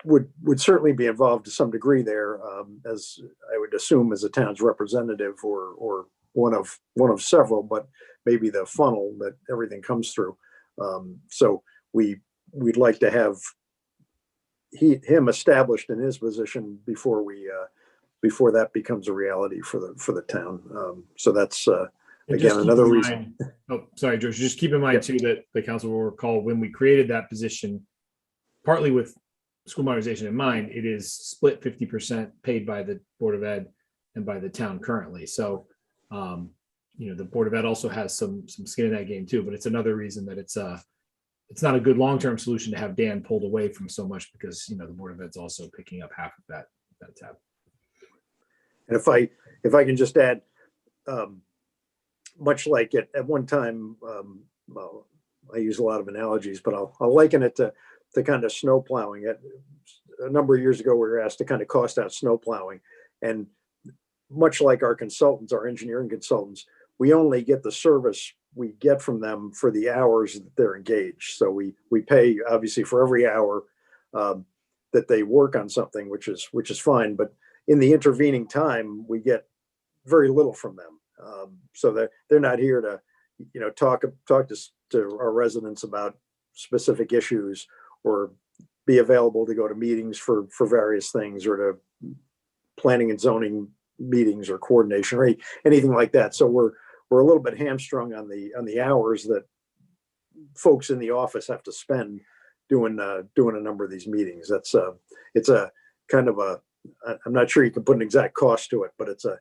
would certainly be involved to some degree there, as I would assume as a town's representative or one of several, but maybe the funnel that everything comes through. So we'd like to have him established in his position before that becomes a reality for the town. So that's again another reason. Oh, sorry, George. Just keep in mind too that the council will recall when we created that position, partly with school modernization in mind, it is split 50% paid by the Board of Ed and by the town currently. So The Board of Ed also has some skin in that game too, but it's another reason that it's not a good long-term solution to have Dan pulled away from so much, because, the Board of Ed's also picking up half of that tab. And if I can just add, much like at one time, well, I use a lot of analogies, but I'll liken it to kind of snow plowing. A number of years ago, we were asked to kind of cost out snow plowing, and much like our consultants, our engineering consultants, we only get the service we get from them for the hours that they're engaged. So we pay obviously for every hour that they work on something, which is fine. But in the intervening time, we get very little from them. So they're not here to, talk to our residents about specific issues, or be available to go to meetings for various things, or to planning and zoning meetings or coordination or anything like that. So we're a little bit hamstrung on the hours that folks in the office have to spend doing a number of these meetings. It's a kind of I'm not sure you can put an exact cost to it, but it's a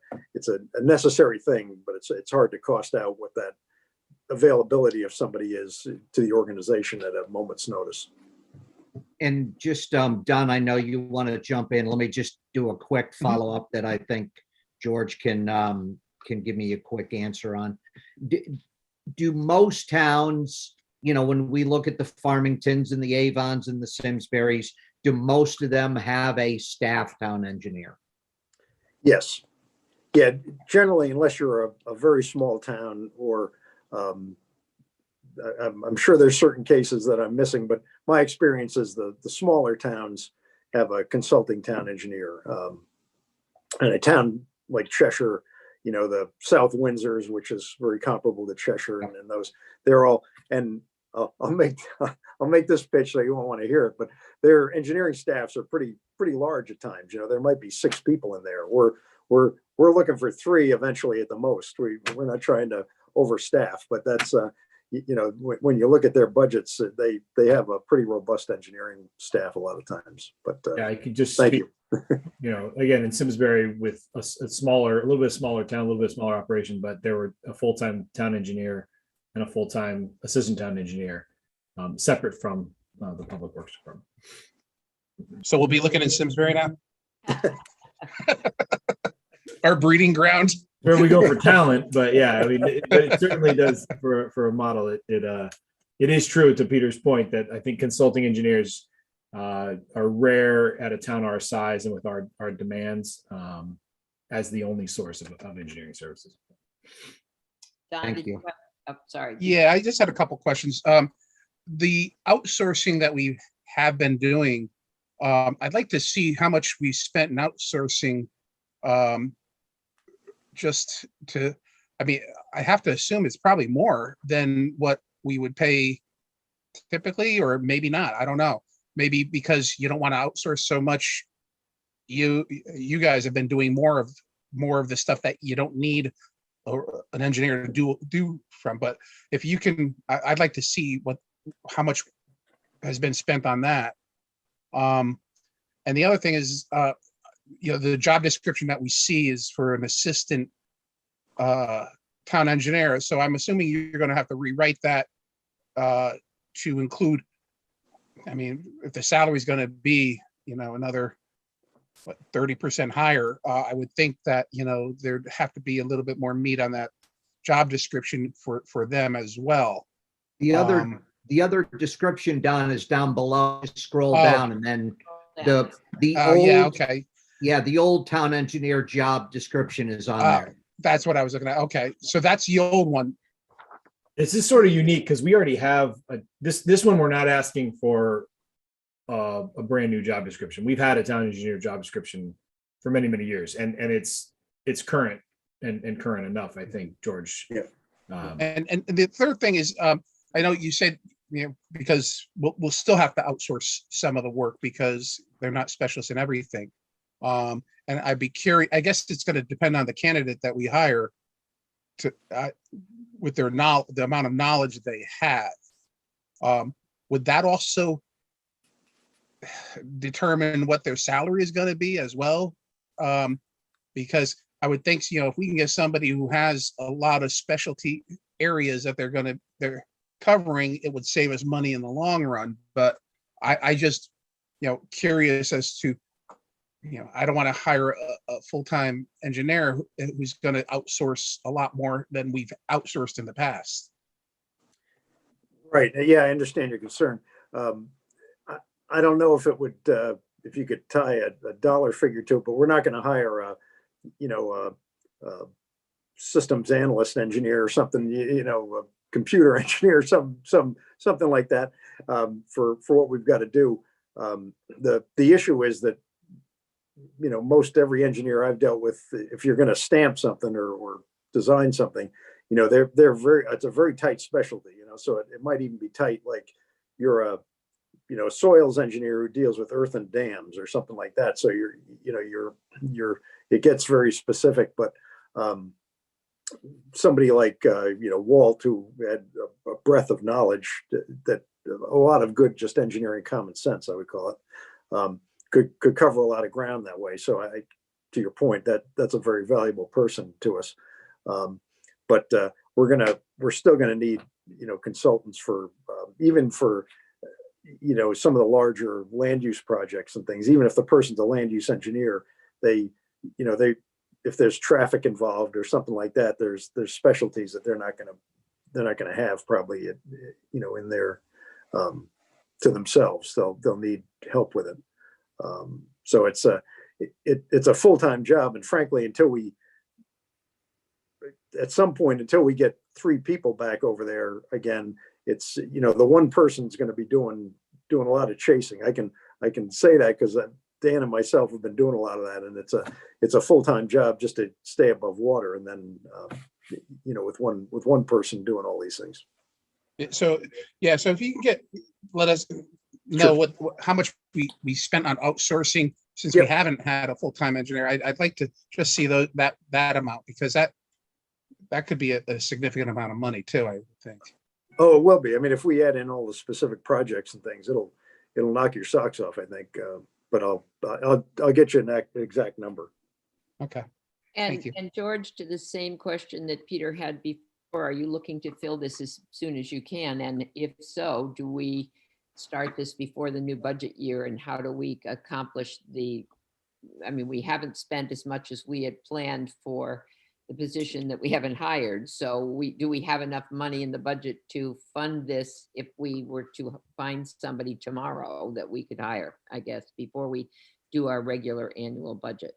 necessary thing, but it's hard to cost out what that availability of somebody is to the organization at a moment's notice. And just, Don, I know you want to jump in. Let me just do a quick follow-up that I think George can give me a quick answer on. Do most towns, when we look at the Farmingtons and the Avons and the Simsburys, do most of them have a staff town engineer? Yes. Yeah, generally, unless you're a very small town, or I'm sure there's certain cases that I'm missing, but my experience is the smaller towns have a consulting town engineer. And a town like Cheshire, the South Windsors, which is very comparable to Cheshire, and those, they're all, and I'll make this pitch, so you won't want to hear it, but their engineering staffs are pretty large at times. There might be 6 people in there. We're looking for 3 eventually at the most. We're not trying to overstaff, but that's when you look at their budgets, they have a pretty robust engineering staff a lot of times. But Yeah, I could just thank speak, you. Again, in Simsbury, with a little bit smaller town, a little bit smaller operation, but there were a full-time town engineer and a full-time assistant town engineer, separate from the public works department. So we'll be looking in Simsbury now. Our breeding ground. Where we go for talent, but yeah, I mean, it certainly does for a model. It is true, to Peter's point, that I think consulting engineers are rare at a town our size and with our demands, as the only source of engineering services. Don, Thank did you. Sorry. Yeah, I just had a couple questions. The outsourcing that we have been doing, I'd like to see how much we spent in outsourcing. I have to assume it's probably more than what we would pay typically, or maybe not. I don't know. Maybe because you don't want to outsource so much. You guys have been doing more of the stuff that you don't need an engineer to do from. But if you can, I'd like to see how much has been spent on that. And the other thing is, the job description that we see is for an assistant town engineer. So I'm assuming you're going to have to rewrite that to include, if the salary is going to be, another 30% higher, I would think that, there'd have to be a little bit more meat on that job description for them as well. The other description, Don, is down below. Just scroll down, and then the old, yeah, okay. Yeah, the old town engineer job description is on there. That's what I was looking at. Okay, so that's the old one. This is sort of unique because we already have this one. We're not asking for a brand new job description. We've had a town engineer job description for many years, and it's current and current enough, I think, George. Yeah. And the third thing is, I know you said, because we'll still have to outsource some of the work because they're not specialists in everything. And I'd be curious, I guess it's going to depend on the candidate that we hire to, with their knowledge, the amount of knowledge they have. Would that also determine what their salary is going to be as well? Because I would think, if we can get somebody who has a lot of specialty areas that they're covering, it would save us money in the long run. But I just, curious as to, I don't want to hire a full-time engineer who's going to outsource a lot more than we've outsourced in the past. Right. Yeah, I understand your concern. I don't know if it would, if you could tie a dollar figure to it, but we're not going to hire a systems analyst engineer or something, a computer engineer, something like that, for what we've got to do. The issue is that, most every engineer I've dealt with, if you're going to stamp something or design something, it's a very tight specialty, so it might even be tight, like you're a soils engineer who deals with earth and dams or something like that. So it gets very specific, but somebody like, Walt, who had a breadth of knowledge that a lot of good, just engineering common sense, I would call it, could cover a lot of ground that way. So to your point, that's a very valuable person to us. But we're still gonna need, consultants for, even for, some of the larger land use projects and things. Even if the person's a land use engineer, if there's traffic involved or something like that, there's specialties that they're not gonna have probably, in their, to themselves. They'll need help with it. So it's a full-time job, and frankly, at some point, until we get 3 people back over there again, it's, the one person's going to be doing a lot of chasing. I can say that because Dan and myself have been doing a lot of that, and it's a full-time job just to stay above water, and then with one person doing all these things. So if you can let us know how much we spent on outsourcing, since we haven't had a full-time engineer. I'd like to just see that amount, because that could be a significant amount of money too, I would think. Oh, it will be. I mean, if we add in all the specific projects and things, it'll knock your socks off, I think. But I'll get you an exact number. Okay. And, Thank you. and George, to the same question that Peter had before, are you looking to fill this as soon as you can? And if so, do we start this before the new budget year? And how do we accomplish we haven't spent as much as we had planned for the position that we haven't hired. So do we have enough money in the budget to fund this if we were to find somebody tomorrow that we could hire, I guess, before we do our regular annual budget?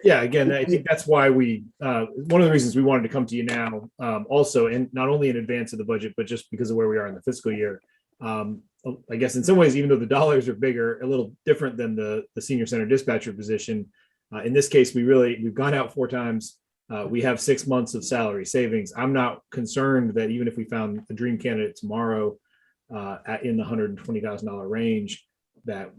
Yeah, again, I think that's why one of the reasons we wanted to come to you now, also, and not only in advance of the budget, but just because of where we are in the fiscal year. I guess in some ways, even though the dollars are bigger, a little different than the senior center dispatcher position. In this case, we've gone out 4 times. We have 6 months of salary savings. I'm not concerned that even if we found a dream candidate tomorrow in the $120,000 range, that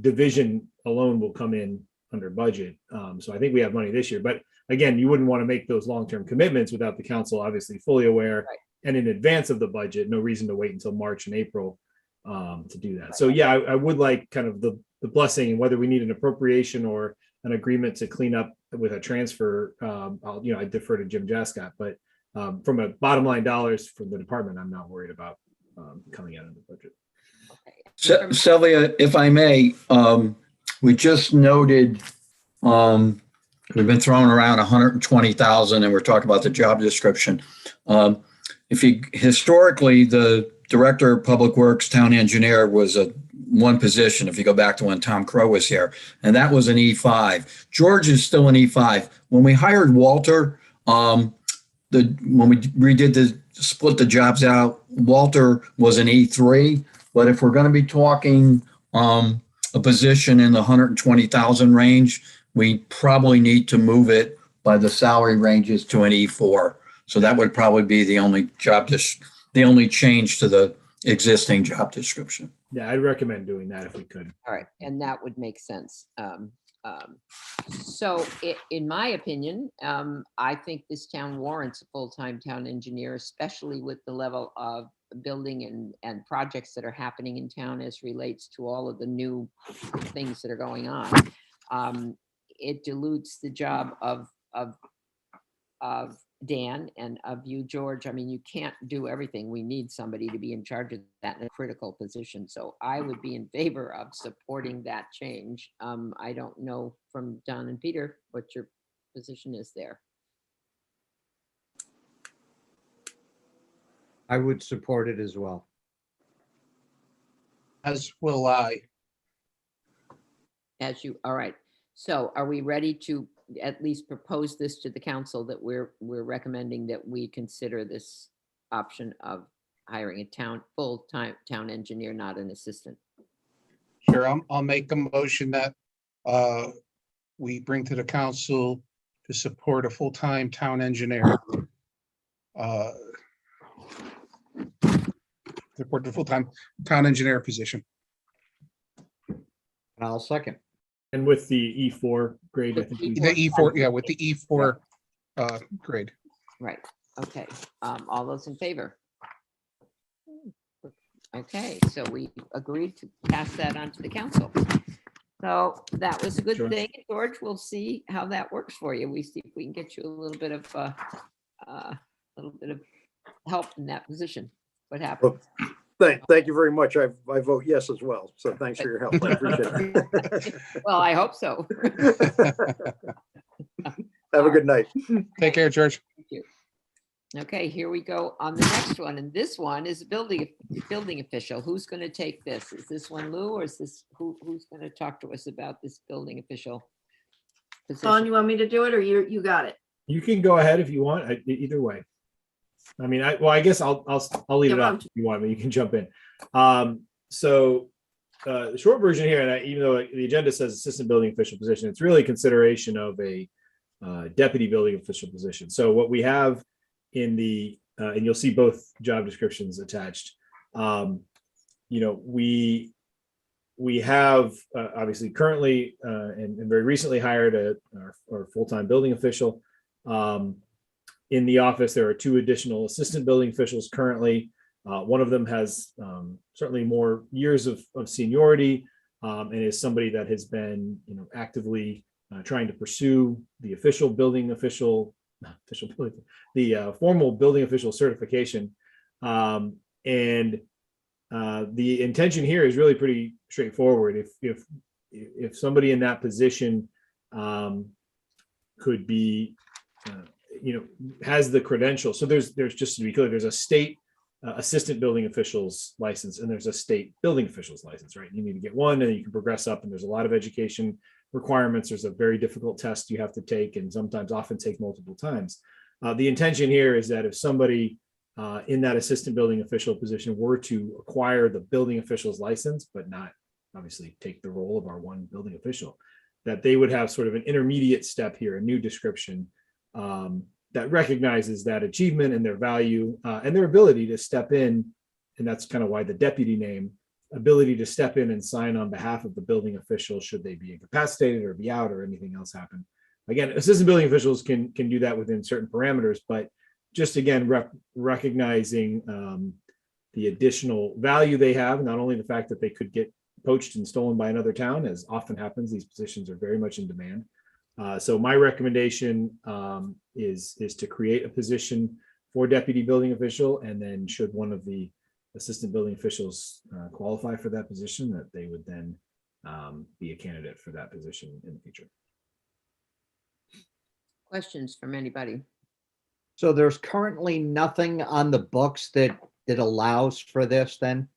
division alone will come in under budget. So I think we have money this year. But again, you wouldn't want to make those long-term commitments without the council obviously fully aware, right, and in advance of the budget. No reason to wait until March and April to do that. So yeah, I would like kind of the blessing, and whether we need an appropriation or an agreement to clean up with a transfer, I defer to Jim Jascott, but from a bottom line dollars from the department, I'm not worried about coming out of the budget. Okay. Sylvia, if I may, we just noted, we've been throwing around 120,000 and we're talking about the job description. Historically, the director of public works, town engineer was one position, if you go back to when Tom Crow was here, and that was an E5. George is still an E5. When we hired Walter, when we redid split the jobs out, Walter was an E3. But if we're going to be talking a position in the 120,000 range, we probably need to move it by the salary ranges to an E4. So that would probably be the only change to the existing job description. Yeah, I'd recommend doing that if we could. All right, and that would make sense. So in my opinion, I think this town warrants a full-time town engineer, especially with the level of building and projects that are happening in town as relates to all of the new things that are going on. it dilutes the job of Dan and of you, George. I mean, you can't do everything. We need somebody to be in charge of that in a critical position. So I would be in favor of supporting that change. I don't know from Don and Peter what your position is there. I would support it as well. As will I. All right. So are we ready to at least propose this to the council that we're recommending that we consider this option of hiring a full-time town engineer, not an assistant? Sure, I'll make a motion that we bring to the council to support a full-time town engineer. Support the full-time town engineer position. And I'll second. And with the E4 grade, I think. The E4, yeah, with the E4 grade. Right. Okay. All those in favor? Okay, so we agreed to pass that on to the council. So that was a good Sure. thing. George, we'll see how that works for you. We see if we can get you a little bit of help in that position. What happened? Thank you very much. I vote yes as well. So thanks for your help. I appreciate it. Well, I hope so. Have a good night. Take care, George. Okay, here we go on the next one. And this one is a building official. Who's going to take this? Is this one Lou, or is this who's going to talk to us about this building official Don, position? you want me to do it or you got it? You can go ahead if you want, either way. I mean, I guess I'll leave Yeah, it why up don't if you want, but you can jump in. The short version here, and even though the agenda says assistant building official position, it's really consideration of a deputy building official position. So what we have in the, and you'll see both job descriptions attached. We have obviously currently and very recently hired our full-time building official. In the office, there are 2 additional assistant building officials currently. One of them has certainly more years of seniority and is somebody that has been, actively trying to pursue the formal building official certification. And the intention here is really pretty straightforward. If somebody in that position could be has the credential. So there's just to be clear, there's a state assistant building officials license and there's a state building officials license, right? You need to get one and you can progress up, and there's a lot of education requirements. There's a very difficult test you have to take, and often take multiple times. The intention here is that if somebody in that assistant building official position were to acquire the building officials license, but not obviously take the role of our one building official, that they would have sort of an intermediate step here, a new description that recognizes that achievement and their value and their ability to step in. And that's kind of why the deputy name, ability to step in and sign on behalf of the building official should they be incapacitated or be out or anything else happen. Again, assistant building officials can do that within certain parameters, but just again, recognizing the additional value they have, not only the fact that they could get poached and stolen by another town, as often happens, these positions are very much in demand. So my recommendation is to create a position for deputy building official, and then should one of the assistant building officials qualify for that position, that they would then be a candidate for that position in the future. Questions from anybody? So there's currently nothing on the books that allows for this then?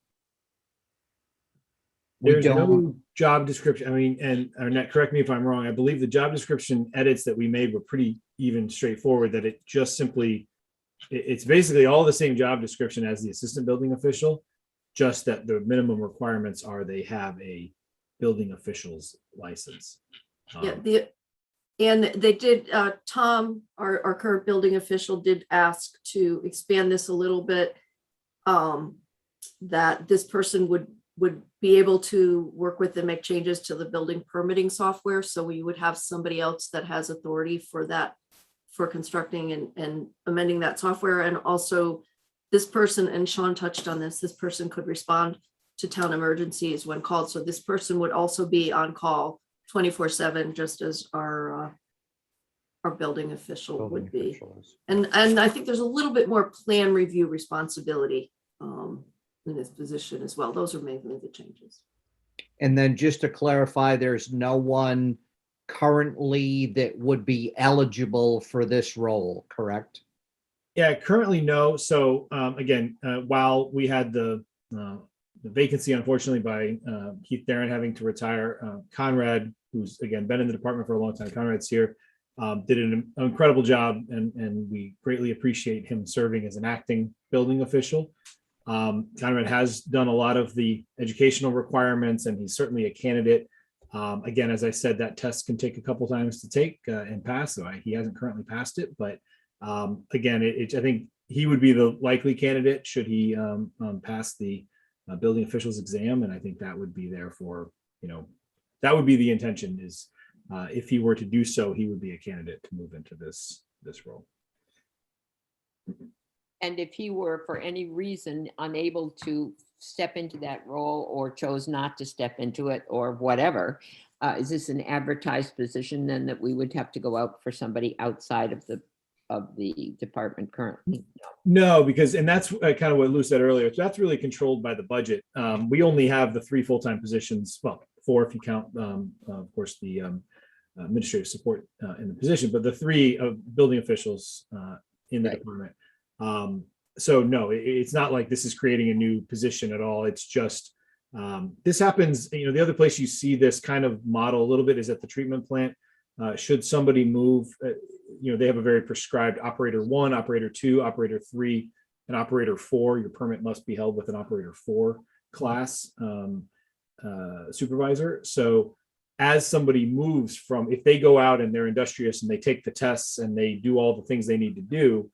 There's no job description. I mean, and Arnett, correct me if I'm wrong. I believe the job description edits that we made were pretty even straightforward, that it just simply, it's basically all the same job description as the assistant building official, just that the minimum requirements are they have a building official's license. And they did, Tom, our current building official, did ask to expand this a little bit, that this person would be able to work with and make changes to the building permitting software. So we would have somebody else that has authority for that, for constructing and amending that software. And also this person, and Sean touched on this person could respond to town emergencies when called. So this person would also be on call 24/7, just as our building official Building would be. official is- And I think there's a little bit more plan review responsibility in this position as well. Those are mainly the changes. And then just to clarify, there's no one currently that would be eligible for this role, correct? Yeah, currently no. So again, while we had the vacancy, unfortunately, by Keith Theron having to retire, Conrad, who's again been in the department for a long time, Conrad's here, did an incredible job, and we greatly appreciate him serving as an acting building official. Conrad has done a lot of the educational requirements, and he's certainly a candidate. Again, as I said, that test can take a couple times to take and pass. So he hasn't currently passed it, but again, I think he would be the likely candidate should he pass the building officials exam. And I think that would be there for, that would be the intention is if he were to do so, he would be a candidate to move into this role. And if he were for any reason unable to step into that role or chose not to step into it or whatever, is this an advertised position then that we would have to go out for somebody outside of the department currently? No, because, and that's kind of what Lou said earlier, that's really controlled by the budget. We only have the 3 full-time positions, well, 4 if you count, of course, the administrative support in the position, but the 3 of building officials in the department. So no, it's not like this is creating a new position at all. It's just, this happens, the other place you see this kind of model a little bit is at the treatment plant. Should somebody move, they have a very prescribed operator 1, operator 2, operator 3, and operator 4. Your permit must be held with an operator 4 class supervisor. So as somebody moves from, if they go out and they're industrious and they take the tests and they do all the things they need to do,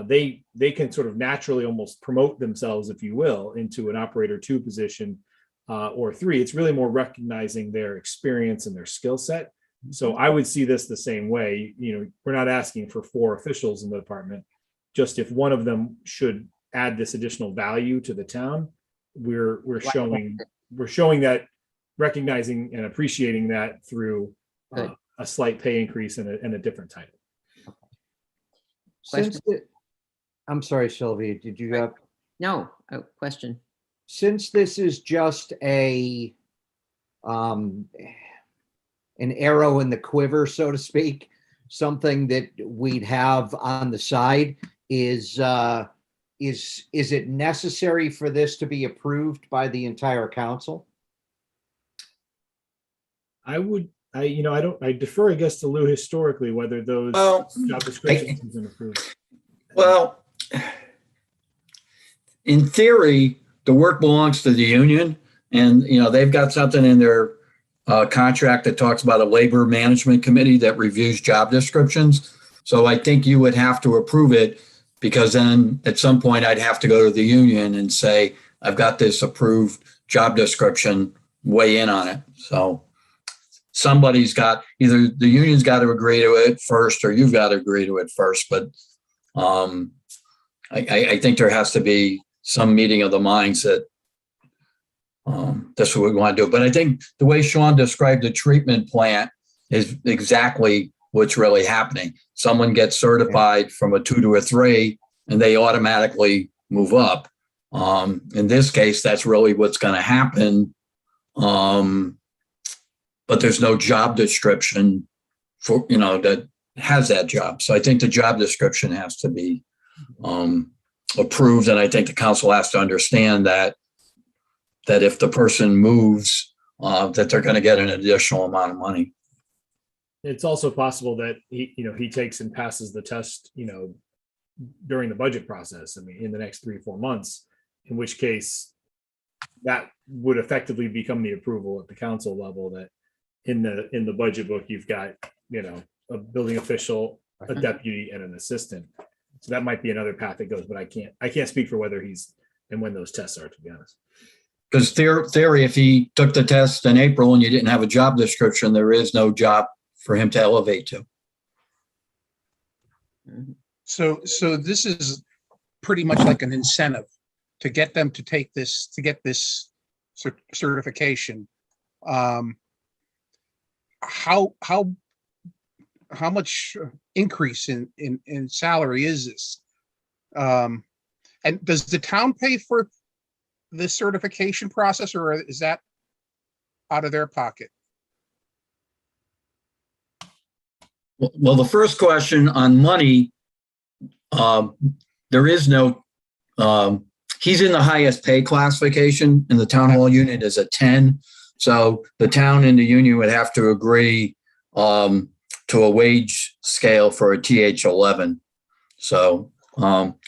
they can sort of naturally almost promote themselves, if you will, into an operator 2 position or 3. It's really more recognizing their experience and their skill set. So I would see this the same way. We're not asking for 4 officials in the department. Just if one of them should add this additional value to the town, we're showing that, recognizing and appreciating that through a slight pay increase and a different title. I'm sorry, Sylvia, did you have? No, question. Since this is just an arrow in the quiver, so to speak, something that we'd have on the side, is it necessary for this to be approved by the entire council? I defer, I guess, to Lou historically, whether those job descriptions have been approved. Well, in theory, the work belongs to the union, and they've got something in their contract that talks about a labor management committee that reviews job descriptions. So I think you would have to approve it, because then at some point I'd have to go to the union and say, I've got this approved job description, weigh in on it. So somebody's got, either the union's got to agree to it first or you've got to agree to it first. But I think there has to be some meeting of the minds that that's what we want to do. But I think the way Sean described the treatment plant is exactly what's really happening. Someone gets certified from a 2 to a 3 and they automatically move up. In this case, that's really what's going to happen. But there's no job description for, that has that job. So I think the job description has to be approved. And I think the council has to understand that if the person moves, that they're going to get an additional amount of money. It's also possible that he takes and passes the test, during the budget process. I mean, in the next 3 or 4 months, in which case that would effectively become the approval at the council level, that in the budget book, you've got, a building official, a deputy, and an assistant. So that might be another path it goes, but I can't speak for whether he's and when those tests are, to be honest. Because theory, if he took the test in April and you didn't have a job description, there is no job for him to elevate to. So this is pretty much like an incentive to get them to take this, to get this certification. how much increase in salary is this? And does the town pay for this certification process, or is that out of their pocket? Well, the first question on money, there is no, he's in the highest pay classification, and the town hall unit is a 10. So the town and the union would have to agree to a wage scale for a TH 11. So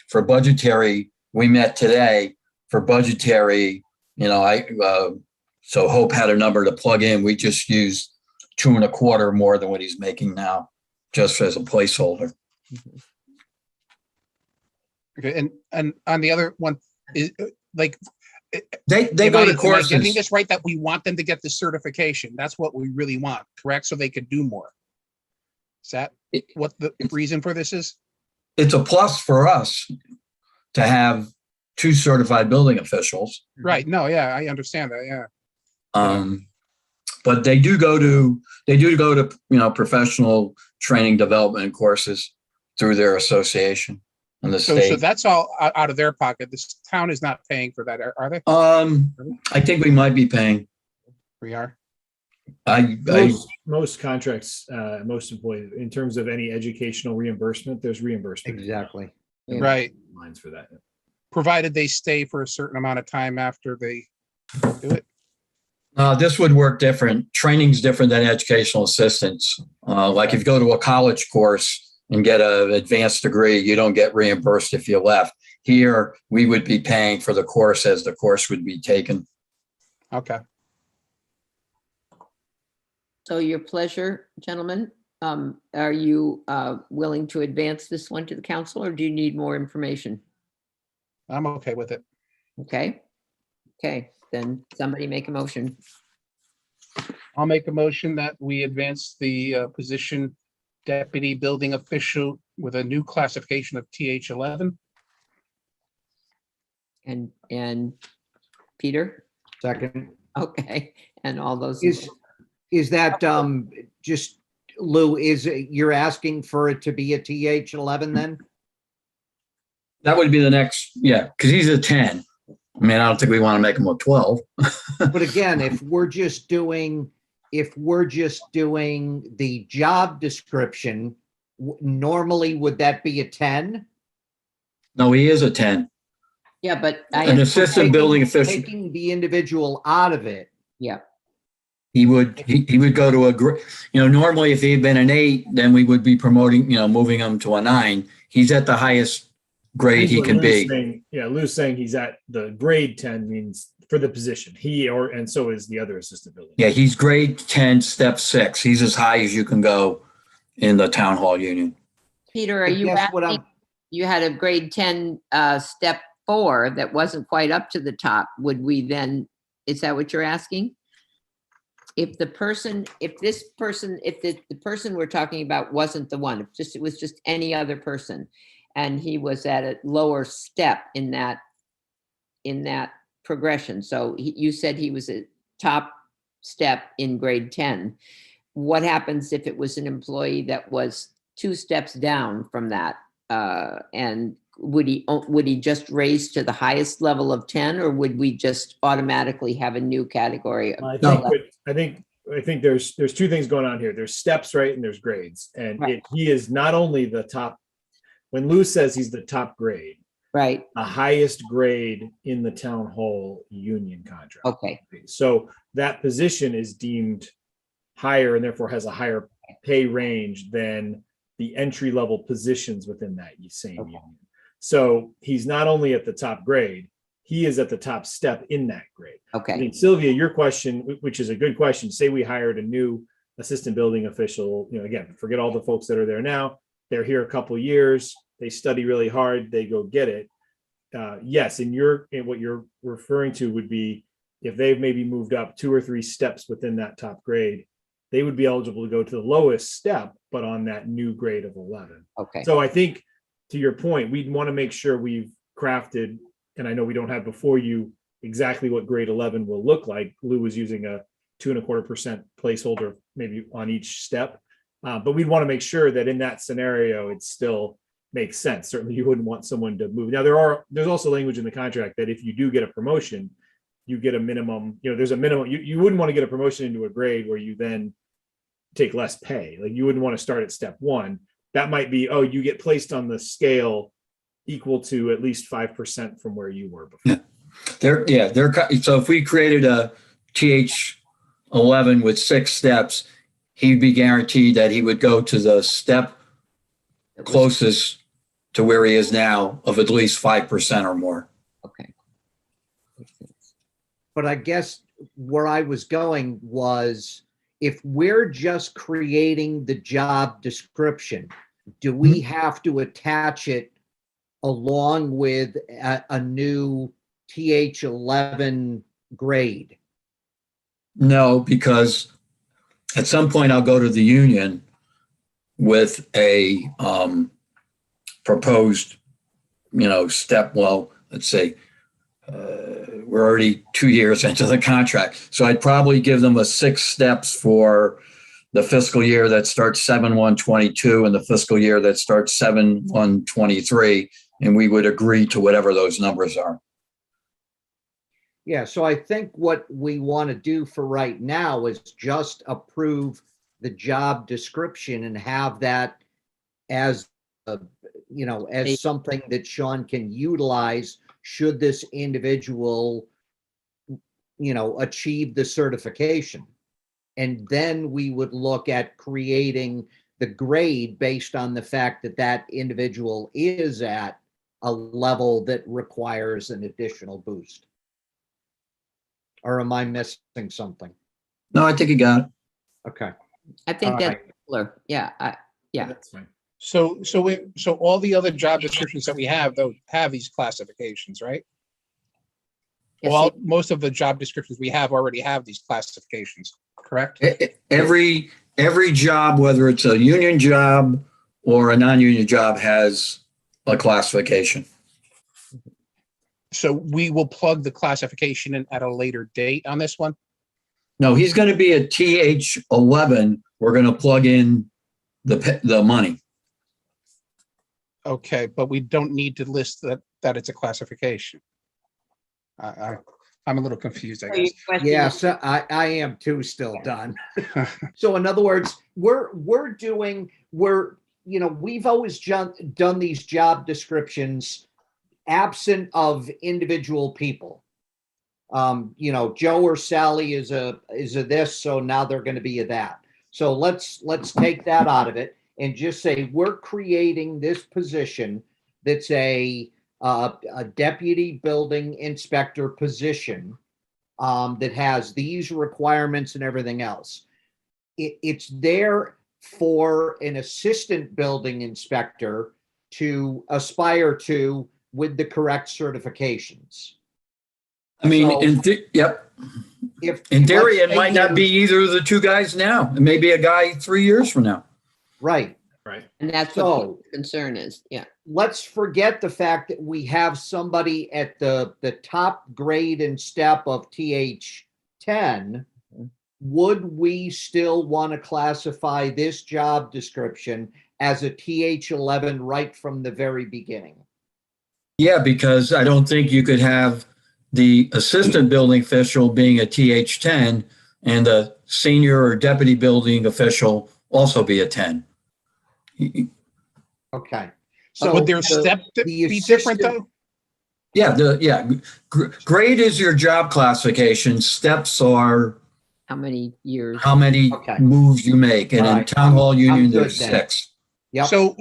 for budgetary, we met today for budgetary, so Hope had a number to plug in. We just used 2.25 more than what he's making now, just as a placeholder. Okay, and on the other one is like They go to am I courses. getting this right, that we want them to get the certification? That's what we really want, correct? So they could do more. Is that what the reason for this is? It's a plus for us to have 2 certified building officials. Right. No, yeah, I understand that. Yeah. But they do go to professional training development courses through their association and the So state. that's all out of their pocket. This town is not paying for that, are they? I think we might be paying. We are. Most contracts, most employees, in terms of any educational reimbursement, there's reimbursement. Exactly. Right. Lines for that. Provided they stay for a certain amount of time after they do it. This would work different. Training's different than educational assistance. Like if you go to a college course and get an advanced degree, you don't get reimbursed if you left. Here, we would be paying for the course as the course would be taken. Okay. So your pleasure, gentlemen. Are you willing to advance this one to the council, or do you need more information? I'm okay with it. Okay. Okay, then somebody make a motion. I'll make a motion that we advance the position deputy building official with a new classification of TH 11. And Peter? Second. Okay, and all those. Is that just, Lou, you're asking for it to be a TH 11 then? That would be the next, yeah, because he's a 10. I mean, I don't think we want to make him a 12. But again, if we're just doing the job description, normally would that be a 10? No, he is a 10. Yeah, but An assistant building official. Taking the individual out of it. Yeah, He would go to a, normally if he had been an 8, then we would be promoting, moving him to a 9. He's at the highest grade he can be. Lou's saying he's at the grade 10 means for the position. And so is the other assistant building. Yeah, he's grade 10, step 6. He's as high as you can go in the town hall union. Peter, are you asking, you had a grade 10 step 4 that wasn't quite up to the top. Would we then, is that what you're asking? If the person we're talking about wasn't the one, it was just any other person, and he was at a lower step in that progression. So you said he was a top step in grade 10. What happens if it was an employee that was 2 steps down from that? And would he just raise to the highest level of 10, or would we just automatically have a new category? I think there's 2 things going on here. There's steps, right? And there's grades. And Right. he is not only the top, when Lou says he's the top grade, Right. the highest grade in the town hall union contract. Okay. So that position is deemed higher and therefore has a higher pay range than the entry level positions within that same union. So he's not only at the top grade, he is at the top step in that grade. Okay. I mean, Sylvia, your question, which is a good question, say we hired a new assistant building official, again, forget all the folks that are there now. They're here a couple of years, they study really hard, they go get it. Yes, and what you're referring to would be if they've maybe moved up 2 or 3 steps within that top grade, they would be eligible to go to the lowest step, but on that new grade of 11. Okay. So I think to your point, we'd want to make sure we've crafted, and I know we don't have before you exactly what grade 11 will look like. Lou was using a 2.25% placeholder maybe on each step. But we'd want to make sure that in that scenario, it still makes sense. Certainly you wouldn't want someone to move. Now there's also language in the contract that if you do get a promotion, you get a minimum, there's a minimum, you wouldn't want to get a promotion into a grade where you then take less pay. Like you wouldn't want to start at step 1. That might be, oh, you get placed on the scale equal to at least 5% from where you were before. So if we created a TH11 with 6 steps, he'd be guaranteed that he would go to the step closest to where he is now of at least 5% or more. Okay. Makes sense. But I guess where I was going was, if we're just creating the job description, do we have to attach it along with a new TH11 grade? No, because at some point I'll go to the union with a proposed, step. Well, let's say we're already 2 years into the contract. So I'd probably give them a 6 steps for the fiscal year that starts 7/1/22 and the fiscal year that starts 7/1/23. And we would agree to whatever those numbers are. Yeah, so I think what we want to do for right now is just approve the job description and have that as as something that Sean can utilize should this individual, achieve the certification. And then we would look at creating the grade based on the fact that that individual is at a level that requires an additional boost. Or am I missing something? No, I think you got it. Okay. I think All that's right. clear. Yeah. Yeah. That's fine. So all the other job descriptions that we have, though, have these classifications, right? Yes, Most of the job descriptions we have already have these classifications, correct? Every job, whether it's a union job or a non-union job, has a classification. So we will plug the classification in at a later date on this one? No, he's going to be a TH11. We're going to plug in the money. Okay, but we don't need to list that it's a classification. I'm a little confused, I So your guess. question Yes, is- I am too, still done. So in other words, we've always done these job descriptions absent of individual people. Joe or Sally is a this, so now they're going to be a that. So let's take that out of it and just say we're creating this position that's a deputy building inspector position that has these requirements and everything else. It's there for an assistant building inspector to aspire to with the correct certifications. I mean, So- yep. If In theory, let's it might say not be either of the 2 guys now. It may be a guy 3 years from now. right. Right. and that's So- what people's concern is. Yeah. Let's forget the fact that we have somebody at the top grade and step of TH10. Would we still want to classify this job description as a TH11 right from the very beginning? Yeah, because I don't think you could have the assistant building official being a TH10 and the senior or deputy building official also be a 10. Okay. Would their the- step the be different, assistant- though? Grade is your job classification. Steps are How many years? how many Okay. moves you make. And All in right. town hall union, good there's then. 6. Yep. So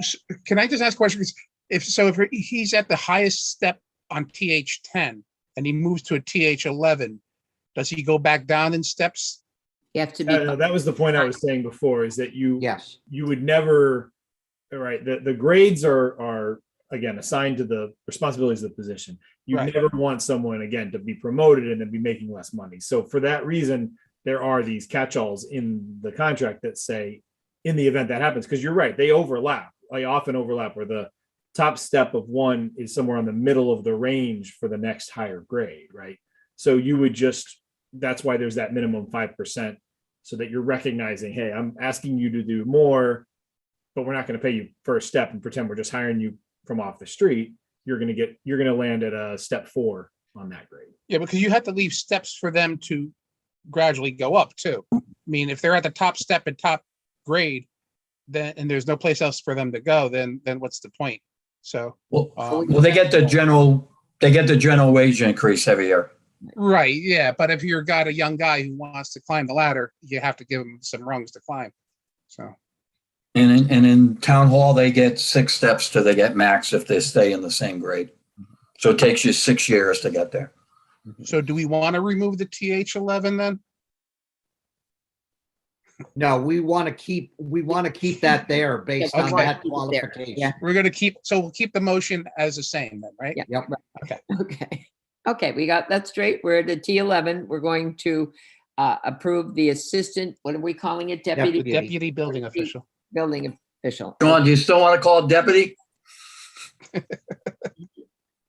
can I just ask a question? If he's at the highest step on TH10 and he moves to a TH11, does he go back down in steps? You have to be. No, that was the point I was saying before, is that you Yes. would never, right, the grades are again assigned to the responsibilities of the position. You Right. never want someone, again, to be promoted and then be making less money. So for that reason, there are these catch-alls in the contract that say, in the event that happens, because you're right, they overlap. They often overlap, where the top step of one is somewhere on the middle of the range for the next higher grade, right? So you would just that's why there's that minimum 5%, so that you're recognizing, hey, I'm asking you to do more, but we're not going to pay you first step and pretend we're just hiring you from off the street. You're going to land at a step 4 on that grade. Yeah, because you have to leave steps for them to gradually go up too. I mean, if they're at the top step and top grade, then and there's no place else for them to go, then what's the point? So Well, they get the general wage increase every year. right, yeah. But if you've got a young guy who wants to climb the ladder, you have to give him some rungs to climb. So And in town hall, they get 6 steps till they get max if they stay in the same grade. So it takes you 6 years to get there. so do we want to remove the TH11 then? No, we want to keep that there based Yeah, on we wanna that keep it there. qualification. Yeah. We're going to keep, so we'll keep the motion as the same then, right? Yeah. Yep. Okay. Okay, we got that straight. We're at the T11. We're going to approve the assistant, what are we calling it? Deputy Deputy building official. building official. John, do you still want to call it deputy?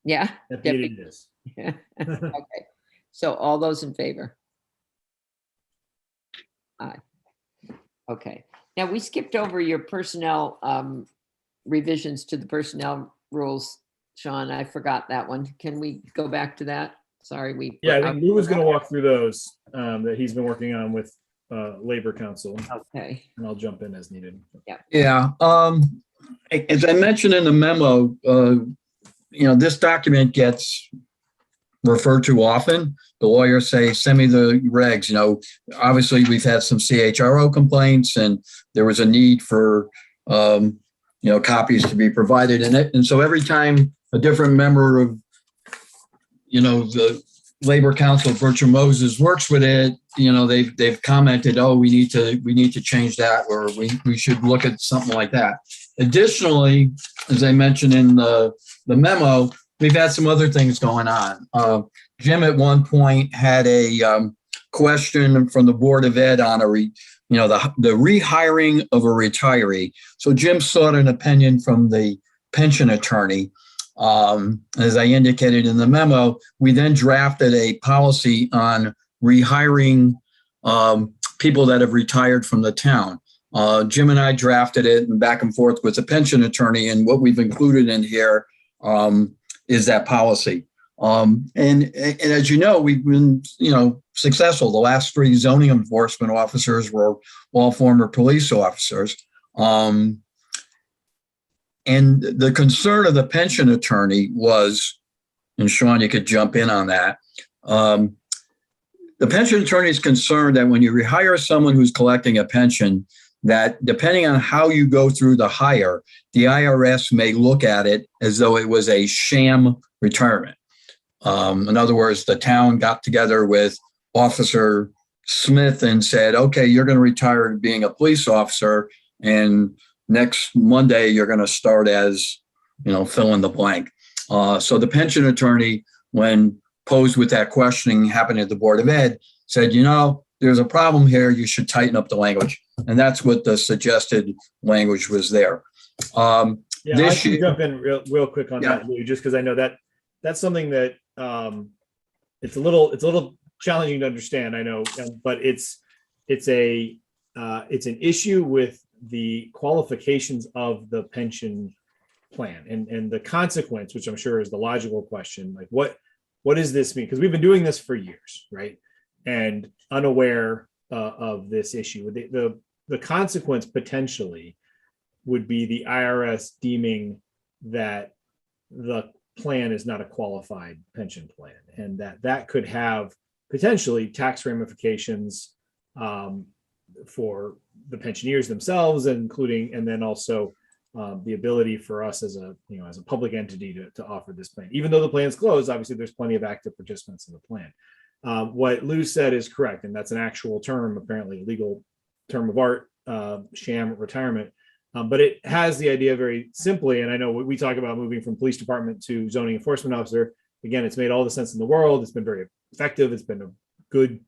Yeah. Deputy it is. Yeah. Okay. So all those in favor? Aye. Okay. Now, we skipped over your personnel revisions to the personnel rules, Sean. I forgot that one. Can we go back to that? Sorry, Yeah, I think Lou was going to walk through those that he's been working on with Labor Council, Okay. and I'll jump in as needed. Yeah. As I mentioned in the memo, this document gets referred to often. The lawyers say, send me the regs. Obviously we've had some CHRO complaints and there was a need for, copies to be provided in it. And so every time a different member of, the Labor Council, Bertram Moses, works with it, they've commented, oh, we need to change that, or we should look at something like that. Additionally, as I mentioned in the memo, we've had some other things going on. Jim at one point had a question from the Board of Ed on the rehiring of a retiree. So Jim sought an opinion from the pension attorney. As I indicated in the memo, we then drafted a policy on rehiring people that have retired from the town. Jim and I drafted it and back and forth with the pension attorney, and what we've included in here is that policy. And as you know, we've been, successful. The last 3 zoning enforcement officers were all former police officers. And the concern of the pension attorney was, and Sean, you could jump in on that. The pension attorney is concerned that when you rehire someone who's collecting a pension, that depending on how you go through the hire, the IRS may look at it as though it was a sham retirement. In other words, the town got together with Officer Smith and said, okay, you're going to retire being a police officer, and next Monday you're going to start as, fill in the blank. So the pension attorney, when posed with that questioning happened at the Board of Ed, said, there's a problem here. You should tighten up the language. And that's what the suggested language was there. I can jump in real quick on that, Lou, just because I know that's something that it's a little challenging to understand. I know, but it's an issue with the qualifications of the pension plan and the consequence, which I'm sure is the logical question. Like, what does this mean? Because we've been doing this for years, right? And unaware of this issue. The consequence potentially would be the IRS deeming that the plan is not a qualified pension plan, and that could have potentially tax ramifications for the pensioners themselves, including, and then also the ability for us as a public entity to offer this plan. Even though the plan's closed, obviously there's plenty of active participants in the plan. What Lou said is correct, and that's an actual term, apparently a legal term of art, sham retirement. But it has the idea very simply, and I know we talk about moving from police department to zoning enforcement officer. Again, it's made all the sense in the world. It's been very effective. It's been a good,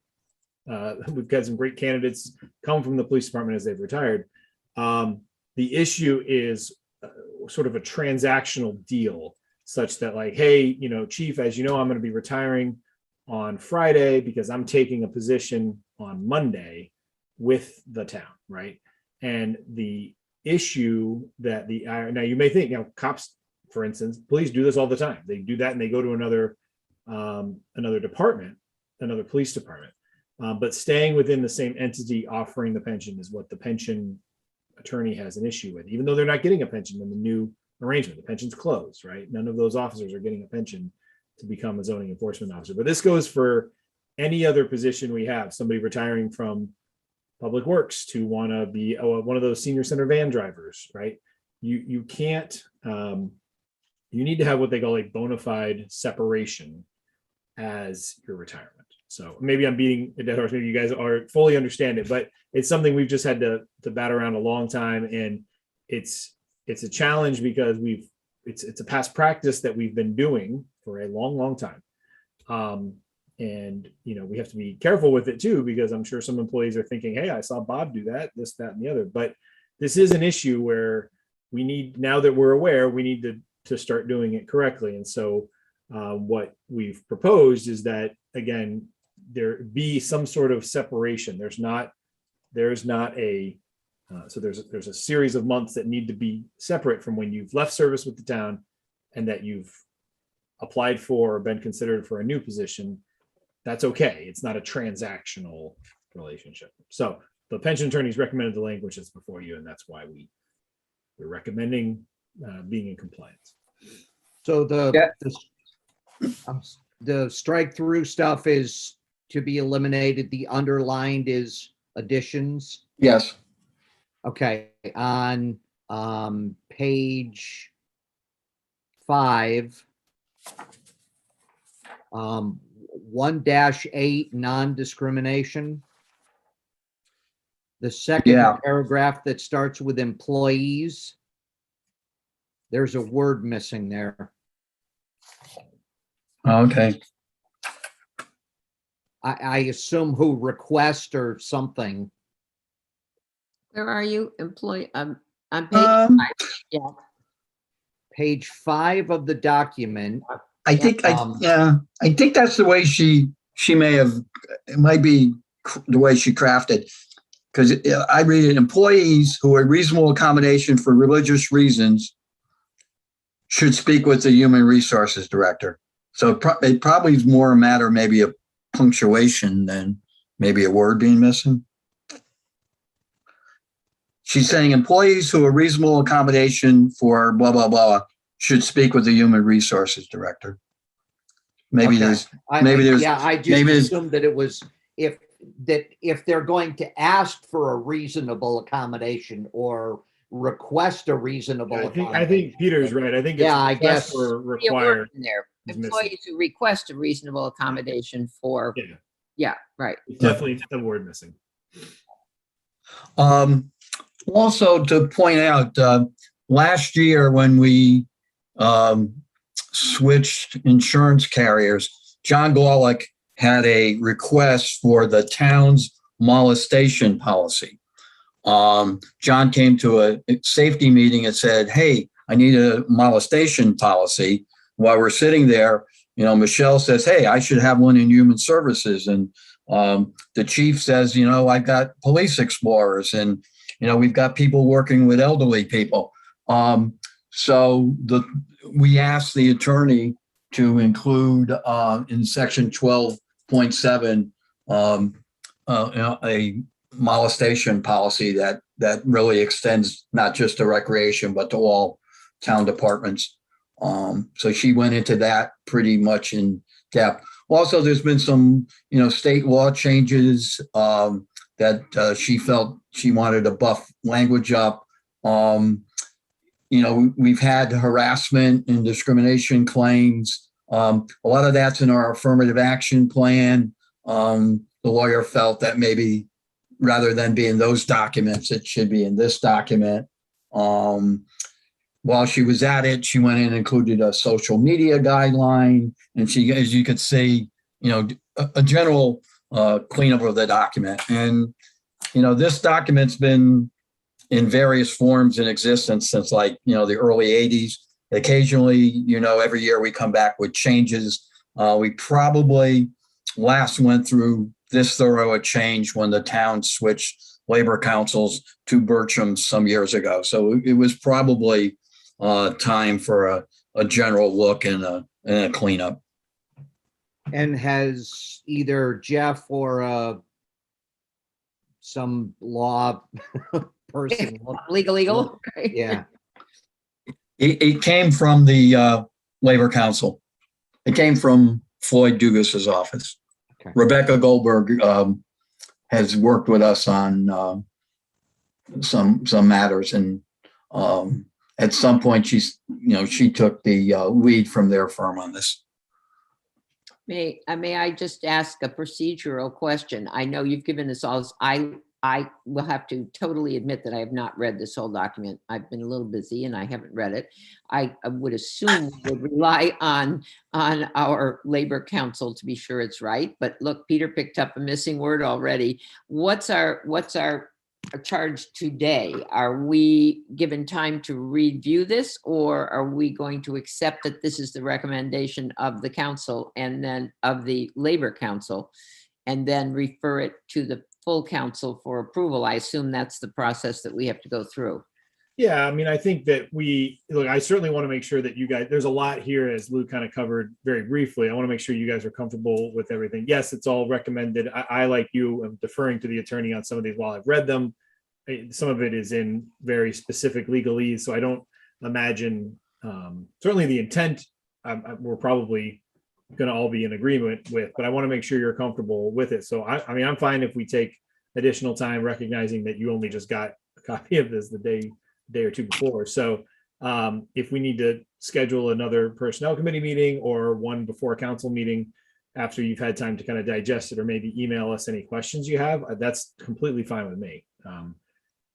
we've got some great candidates come from the police department as they've retired. The issue is sort of a transactional deal such that, like, hey, chief, as you know, I'm going to be retiring. on Friday because I'm taking a position on Monday with the town, right? And the issue that now you may think, cops, for instance, police do this all the time. They do that and they go to another department, another police department. But staying within the same entity offering the pension is what the pension attorney has an issue with, even though they're not getting a pension in the new arrangement. The pension's closed, right? None of those officers are getting a pension to become a zoning enforcement officer. But this goes for any other position we have, somebody retiring from public works to want to be one of those senior center van drivers, right? You can't, you need to have what they call a bona fide separation as your retirement. So maybe I'm beating a dead horse. Maybe you guys are fully understand it, but it's something we've just had to bat around a long time. And it's a challenge because it's a past practice that we've been doing for a long, long time. And we have to be careful with it too, because I'm sure some employees are thinking, hey, I saw Bob do that, this, that, and the other. But this is an issue where we need, now that we're aware, we need to start doing it correctly. And so what we've proposed is that, again, there be some sort of separation. There's not a so there's a series of months that need to be separate from when you've left service with the town and that you've applied for or been considered for a new position. That's okay. It's not a transactional relationship. So the pension attorneys recommended the language that's before you, and that's why we're recommending being in compliance. So the strike through stuff is to be eliminated. The underlined is additions. Yes. Okay, on page 5, 1-8 non-discrimination. The second paragraph that starts with employees, there's a word missing there. Okay. I assume who request or something. Where are you? Employee, on page 5. Yeah. Page 5 of the document. I think that's the way she may have, it might be the way she crafted, because I read it, employees who are reasonable accommodation for religious reasons should speak with the human resources director. So it probably is more a matter maybe of punctuation than maybe a word being missing. She's saying employees who are reasonable accommodation for blah, blah, blah should speak with the human resources director. Maybe Okay. there's I just assumed that it was if they're going to ask for a reasonable accommodation or request a reasonable accommodation. I think Peter's right. I think it's I guess for Be a word required. in there. is missing. Employees who request a reasonable accommodation for, yeah, right. It's definitely the word missing. Also to point out, last year when we switched insurance carriers, John Golick had a request for the town's molestation policy. John came to a safety meeting and said, hey, I need a molestation policy. While we're sitting there, Michelle says, hey, I should have one in human services. And the chief says, I've got police explorers and, we've got people working with elderly people. So we asked the attorney to include in section 12.7 a molestation policy that really extends not just to recreation, but to all town departments. So she went into that pretty much in depth. Also, there's been some, state law changes that she felt she wanted to buff language up. We've had harassment and discrimination claims. A lot of that's in our affirmative action plan. The lawyer felt that maybe rather than be in those documents, it should be in this document. While she was at it, she went in and included a social media guideline. And she, as you could see, a general cleanup of the document. And, this document's been in various forms in existence since the early 80s. Occasionally, every year we come back with changes. We probably last went through this thorough a change when the town switched labor councils to Bertram some years ago. So it was probably time for a general look and a cleanup. And has either Jeff or some law person looked? Legal. Yeah, It came from the Labor Council. It came from Floyd Dugas's office. Okay. Rebecca Goldberg has worked with us on some matters, and at some point she took the lead from their firm on this. May I just ask a procedural question? I know you've given us all, I will have to totally admit that I have not read this whole document. I've been a little busy and I haven't read it. I would assume we would rely on our labor council to be sure it's right. But look, Peter picked up a missing word already. What's our charge today? Are we given time to review this, or are we going to accept that this is the recommendation of the council and then of the labor council, and then refer it to the full council for approval? I assume that's the process that we have to go through. Yeah, I mean, I think that I certainly want to make sure that you guys, there's a lot here, as Lou kind of covered very briefly. I want to make sure you guys are comfortable with everything. Yes, it's all recommended. I like you, am deferring to the attorney on some of these while I've read them. Some of it is in very specific legalese, so I don't imagine, certainly the intent, we're probably going to all be in agreement with, but I want to make sure you're comfortable with it. So I mean, I'm fine if we take additional time, recognizing that you only just got a copy of this the day or two before. So if we need to schedule another personnel committee meeting or one before a council meeting after you've had time to kind of digest it, or maybe email us any questions you have, that's completely fine with me.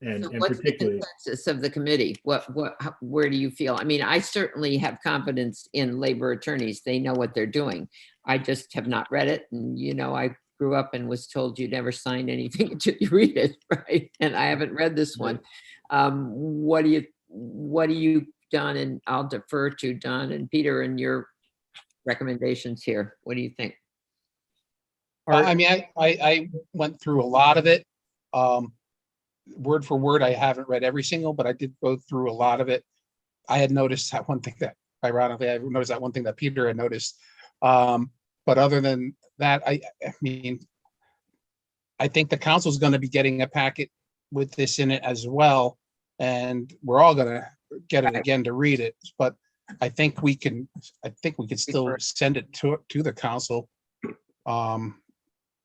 And What's particularly the consensus of the committee? Where do you feel? I mean, I certainly have confidence in labor attorneys. They know what they're doing. I just have not read it. And, I grew up and was told you never sign anything until you read it, right? And I haven't read this one. What do you, Don, and I'll defer to Don and Peter and your recommendations here. What do you think? I mean, I went through a lot of it. Word for word, I haven't read every single, but I did go through a lot of it. I had noticed that one thing that, ironically, I noticed that one thing that Peter had noticed. But other than that, I mean, I think the council's going to be getting a packet with this in it as well, and we're all going to get it again to read it. But I think we can still send it to the council on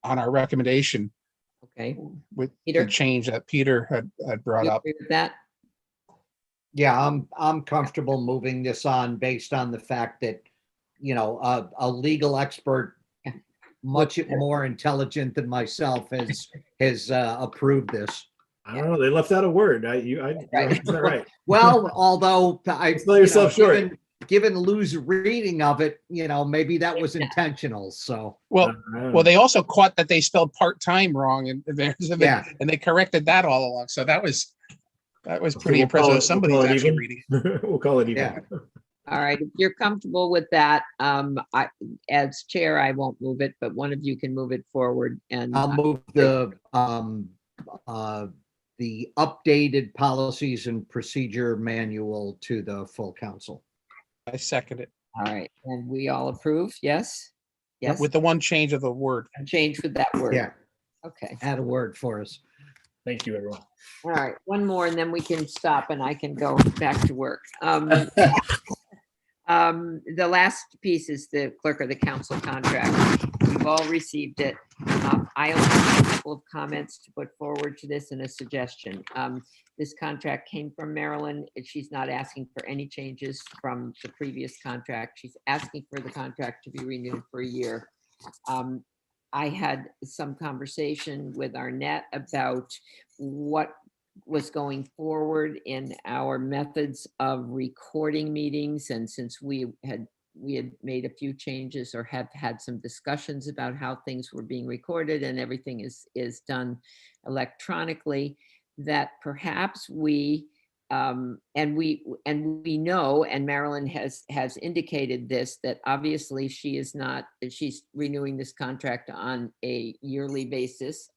our recommendation. Okay. With Peter? the change that Peter had brought You up. agree with that? yeah, I'm comfortable moving this on based on the fact that, a legal expert, much more intelligent than myself, has approved this. I don't know, they left out a word. You're 100% right. Well, although I, Sell yourself short. given Lou's reading of it, maybe that was intentional. So, Well, they also caught that they spelled part-time wrong, and and they corrected that all along. So that was pretty impressive. Somebody's actually reading. We'll call it even. yeah. All right, if you're comfortable with that, as chair, I won't move it, but one of you can move it forward. And I'll move the updated policies and procedure manual to the full council. I second it. all right, and we all approve, yes? Yes, With the one change of the word. change with that word. Yeah, Okay, add a word for us. Thank you, everyone. all right, one more and then we can stop and I can go back to work. The last piece is the clerk of the council contract. We've all received it. I only have a couple of comments to put forward to this and a suggestion. This contract came from Marilyn. She's not asking for any changes from the previous contract. She's asking for the contract to be renewed for a year. I had some conversation with Arnett about what was going forward in our methods of recording meetings. And since we had made a few changes or have had some discussions about how things were being recorded and everything is done electronically, that perhaps we and we know, and Marilyn has indicated this, that obviously she's renewing this contract on a yearly basis.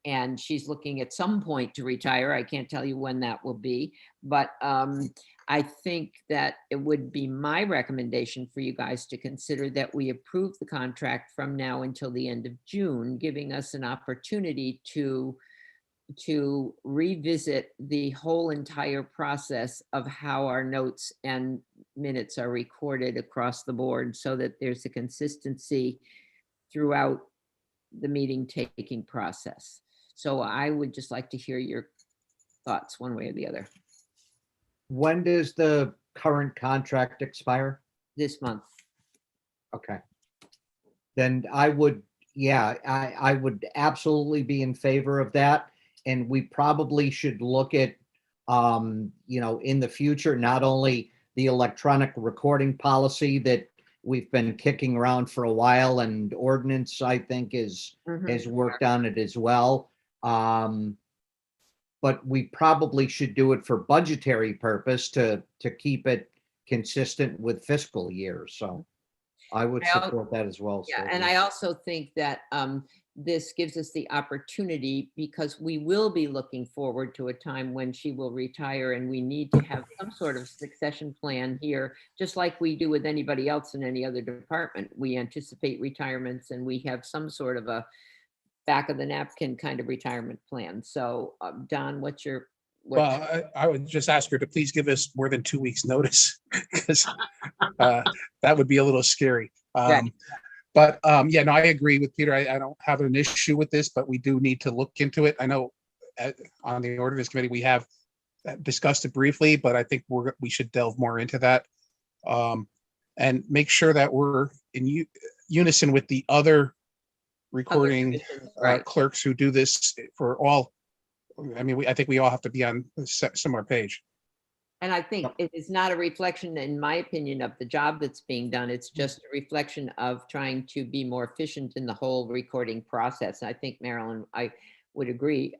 And she's looking at some point to retire. I can't tell you when that will be, but I think that it would be my recommendation for you guys to consider that we approve the contract from now until the end of June, giving us an opportunity to revisit the whole entire process of how our notes and minutes are recorded across the board, so that there's a consistency throughout the meeting taking process. So I would just like to hear your thoughts one way or the other When does the current contract expire? this month. Okay. Then I would, yeah, I would absolutely be in favor of that. And we probably should look at, you know, in the future, not only the electronic recording policy that we've been kicking around for a while, and ordinance, I think, has worked on it as well. But we probably should do it for budgetary purpose to keep it consistent with fiscal years. So I would support that as well. Yeah, Sylvia. and I also think that this gives us the opportunity, because we will be looking forward to a time when she will retire, and we need to have some sort of succession plan here, just like we do with anybody else in any other department. We anticipate retirements, and we have some sort of a back of the napkin kind of retirement plan. So Don, what's your? Well, I would just ask her to please give us more than 2 weeks notice, because that would be a little scary. Right. But yeah, no, I agree with Peter. I don't have an issue with this, but we do need to look into it. I know on the ordinance committee, we have discussed it briefly, but I think we should delve more into that, and make sure that we're in unison with the other recording Right. clerks who do this for all. I mean, I think we all have to be on a similar page. And I think it is not a reflection, in my opinion, of the job that's being done. It's just a reflection of trying to be more efficient in the whole recording process. And I think, Marilyn, I would agree.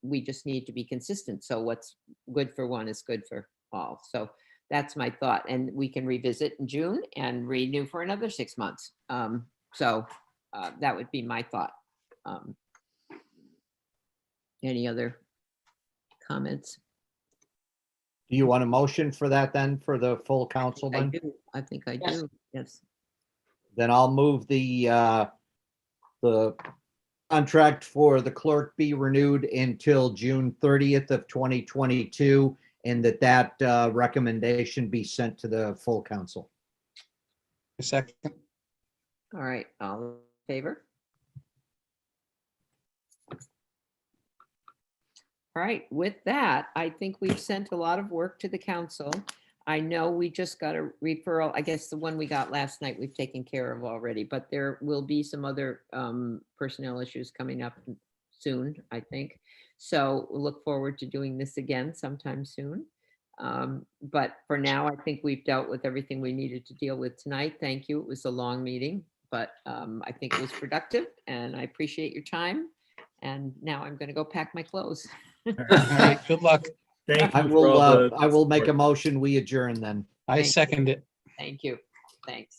We just need to be consistent. So what's good for one is good for all. So that's my thought. And we can revisit in June and renew for another 6 months. That would be my thought. Any other comments? Do you want a motion for that then, for the full council I then? do. I think I Yes. do. Yes. Then I'll move the contract for the clerk be renewed until June 30th of 2022, and that recommendation be sent to the full council. A second. All right. All in favor? All right, with that, I think we've sent a lot of work to the council. I know we just got a referral. I guess the one we got last night we've taken care of already, but there will be some other personnel issues coming up soon, I think. So we'll look forward to doing this again sometime soon. But for now, I think we've dealt with everything we needed to deal with tonight. Thank you. It was a long meeting, but I think it was productive, and I appreciate your time. And now I'm going to go pack my clothes. All right, good luck. Thank I you for all will, the I will make a support. motion, we adjourn then. I Thank you. second it. Thank you. Thanks.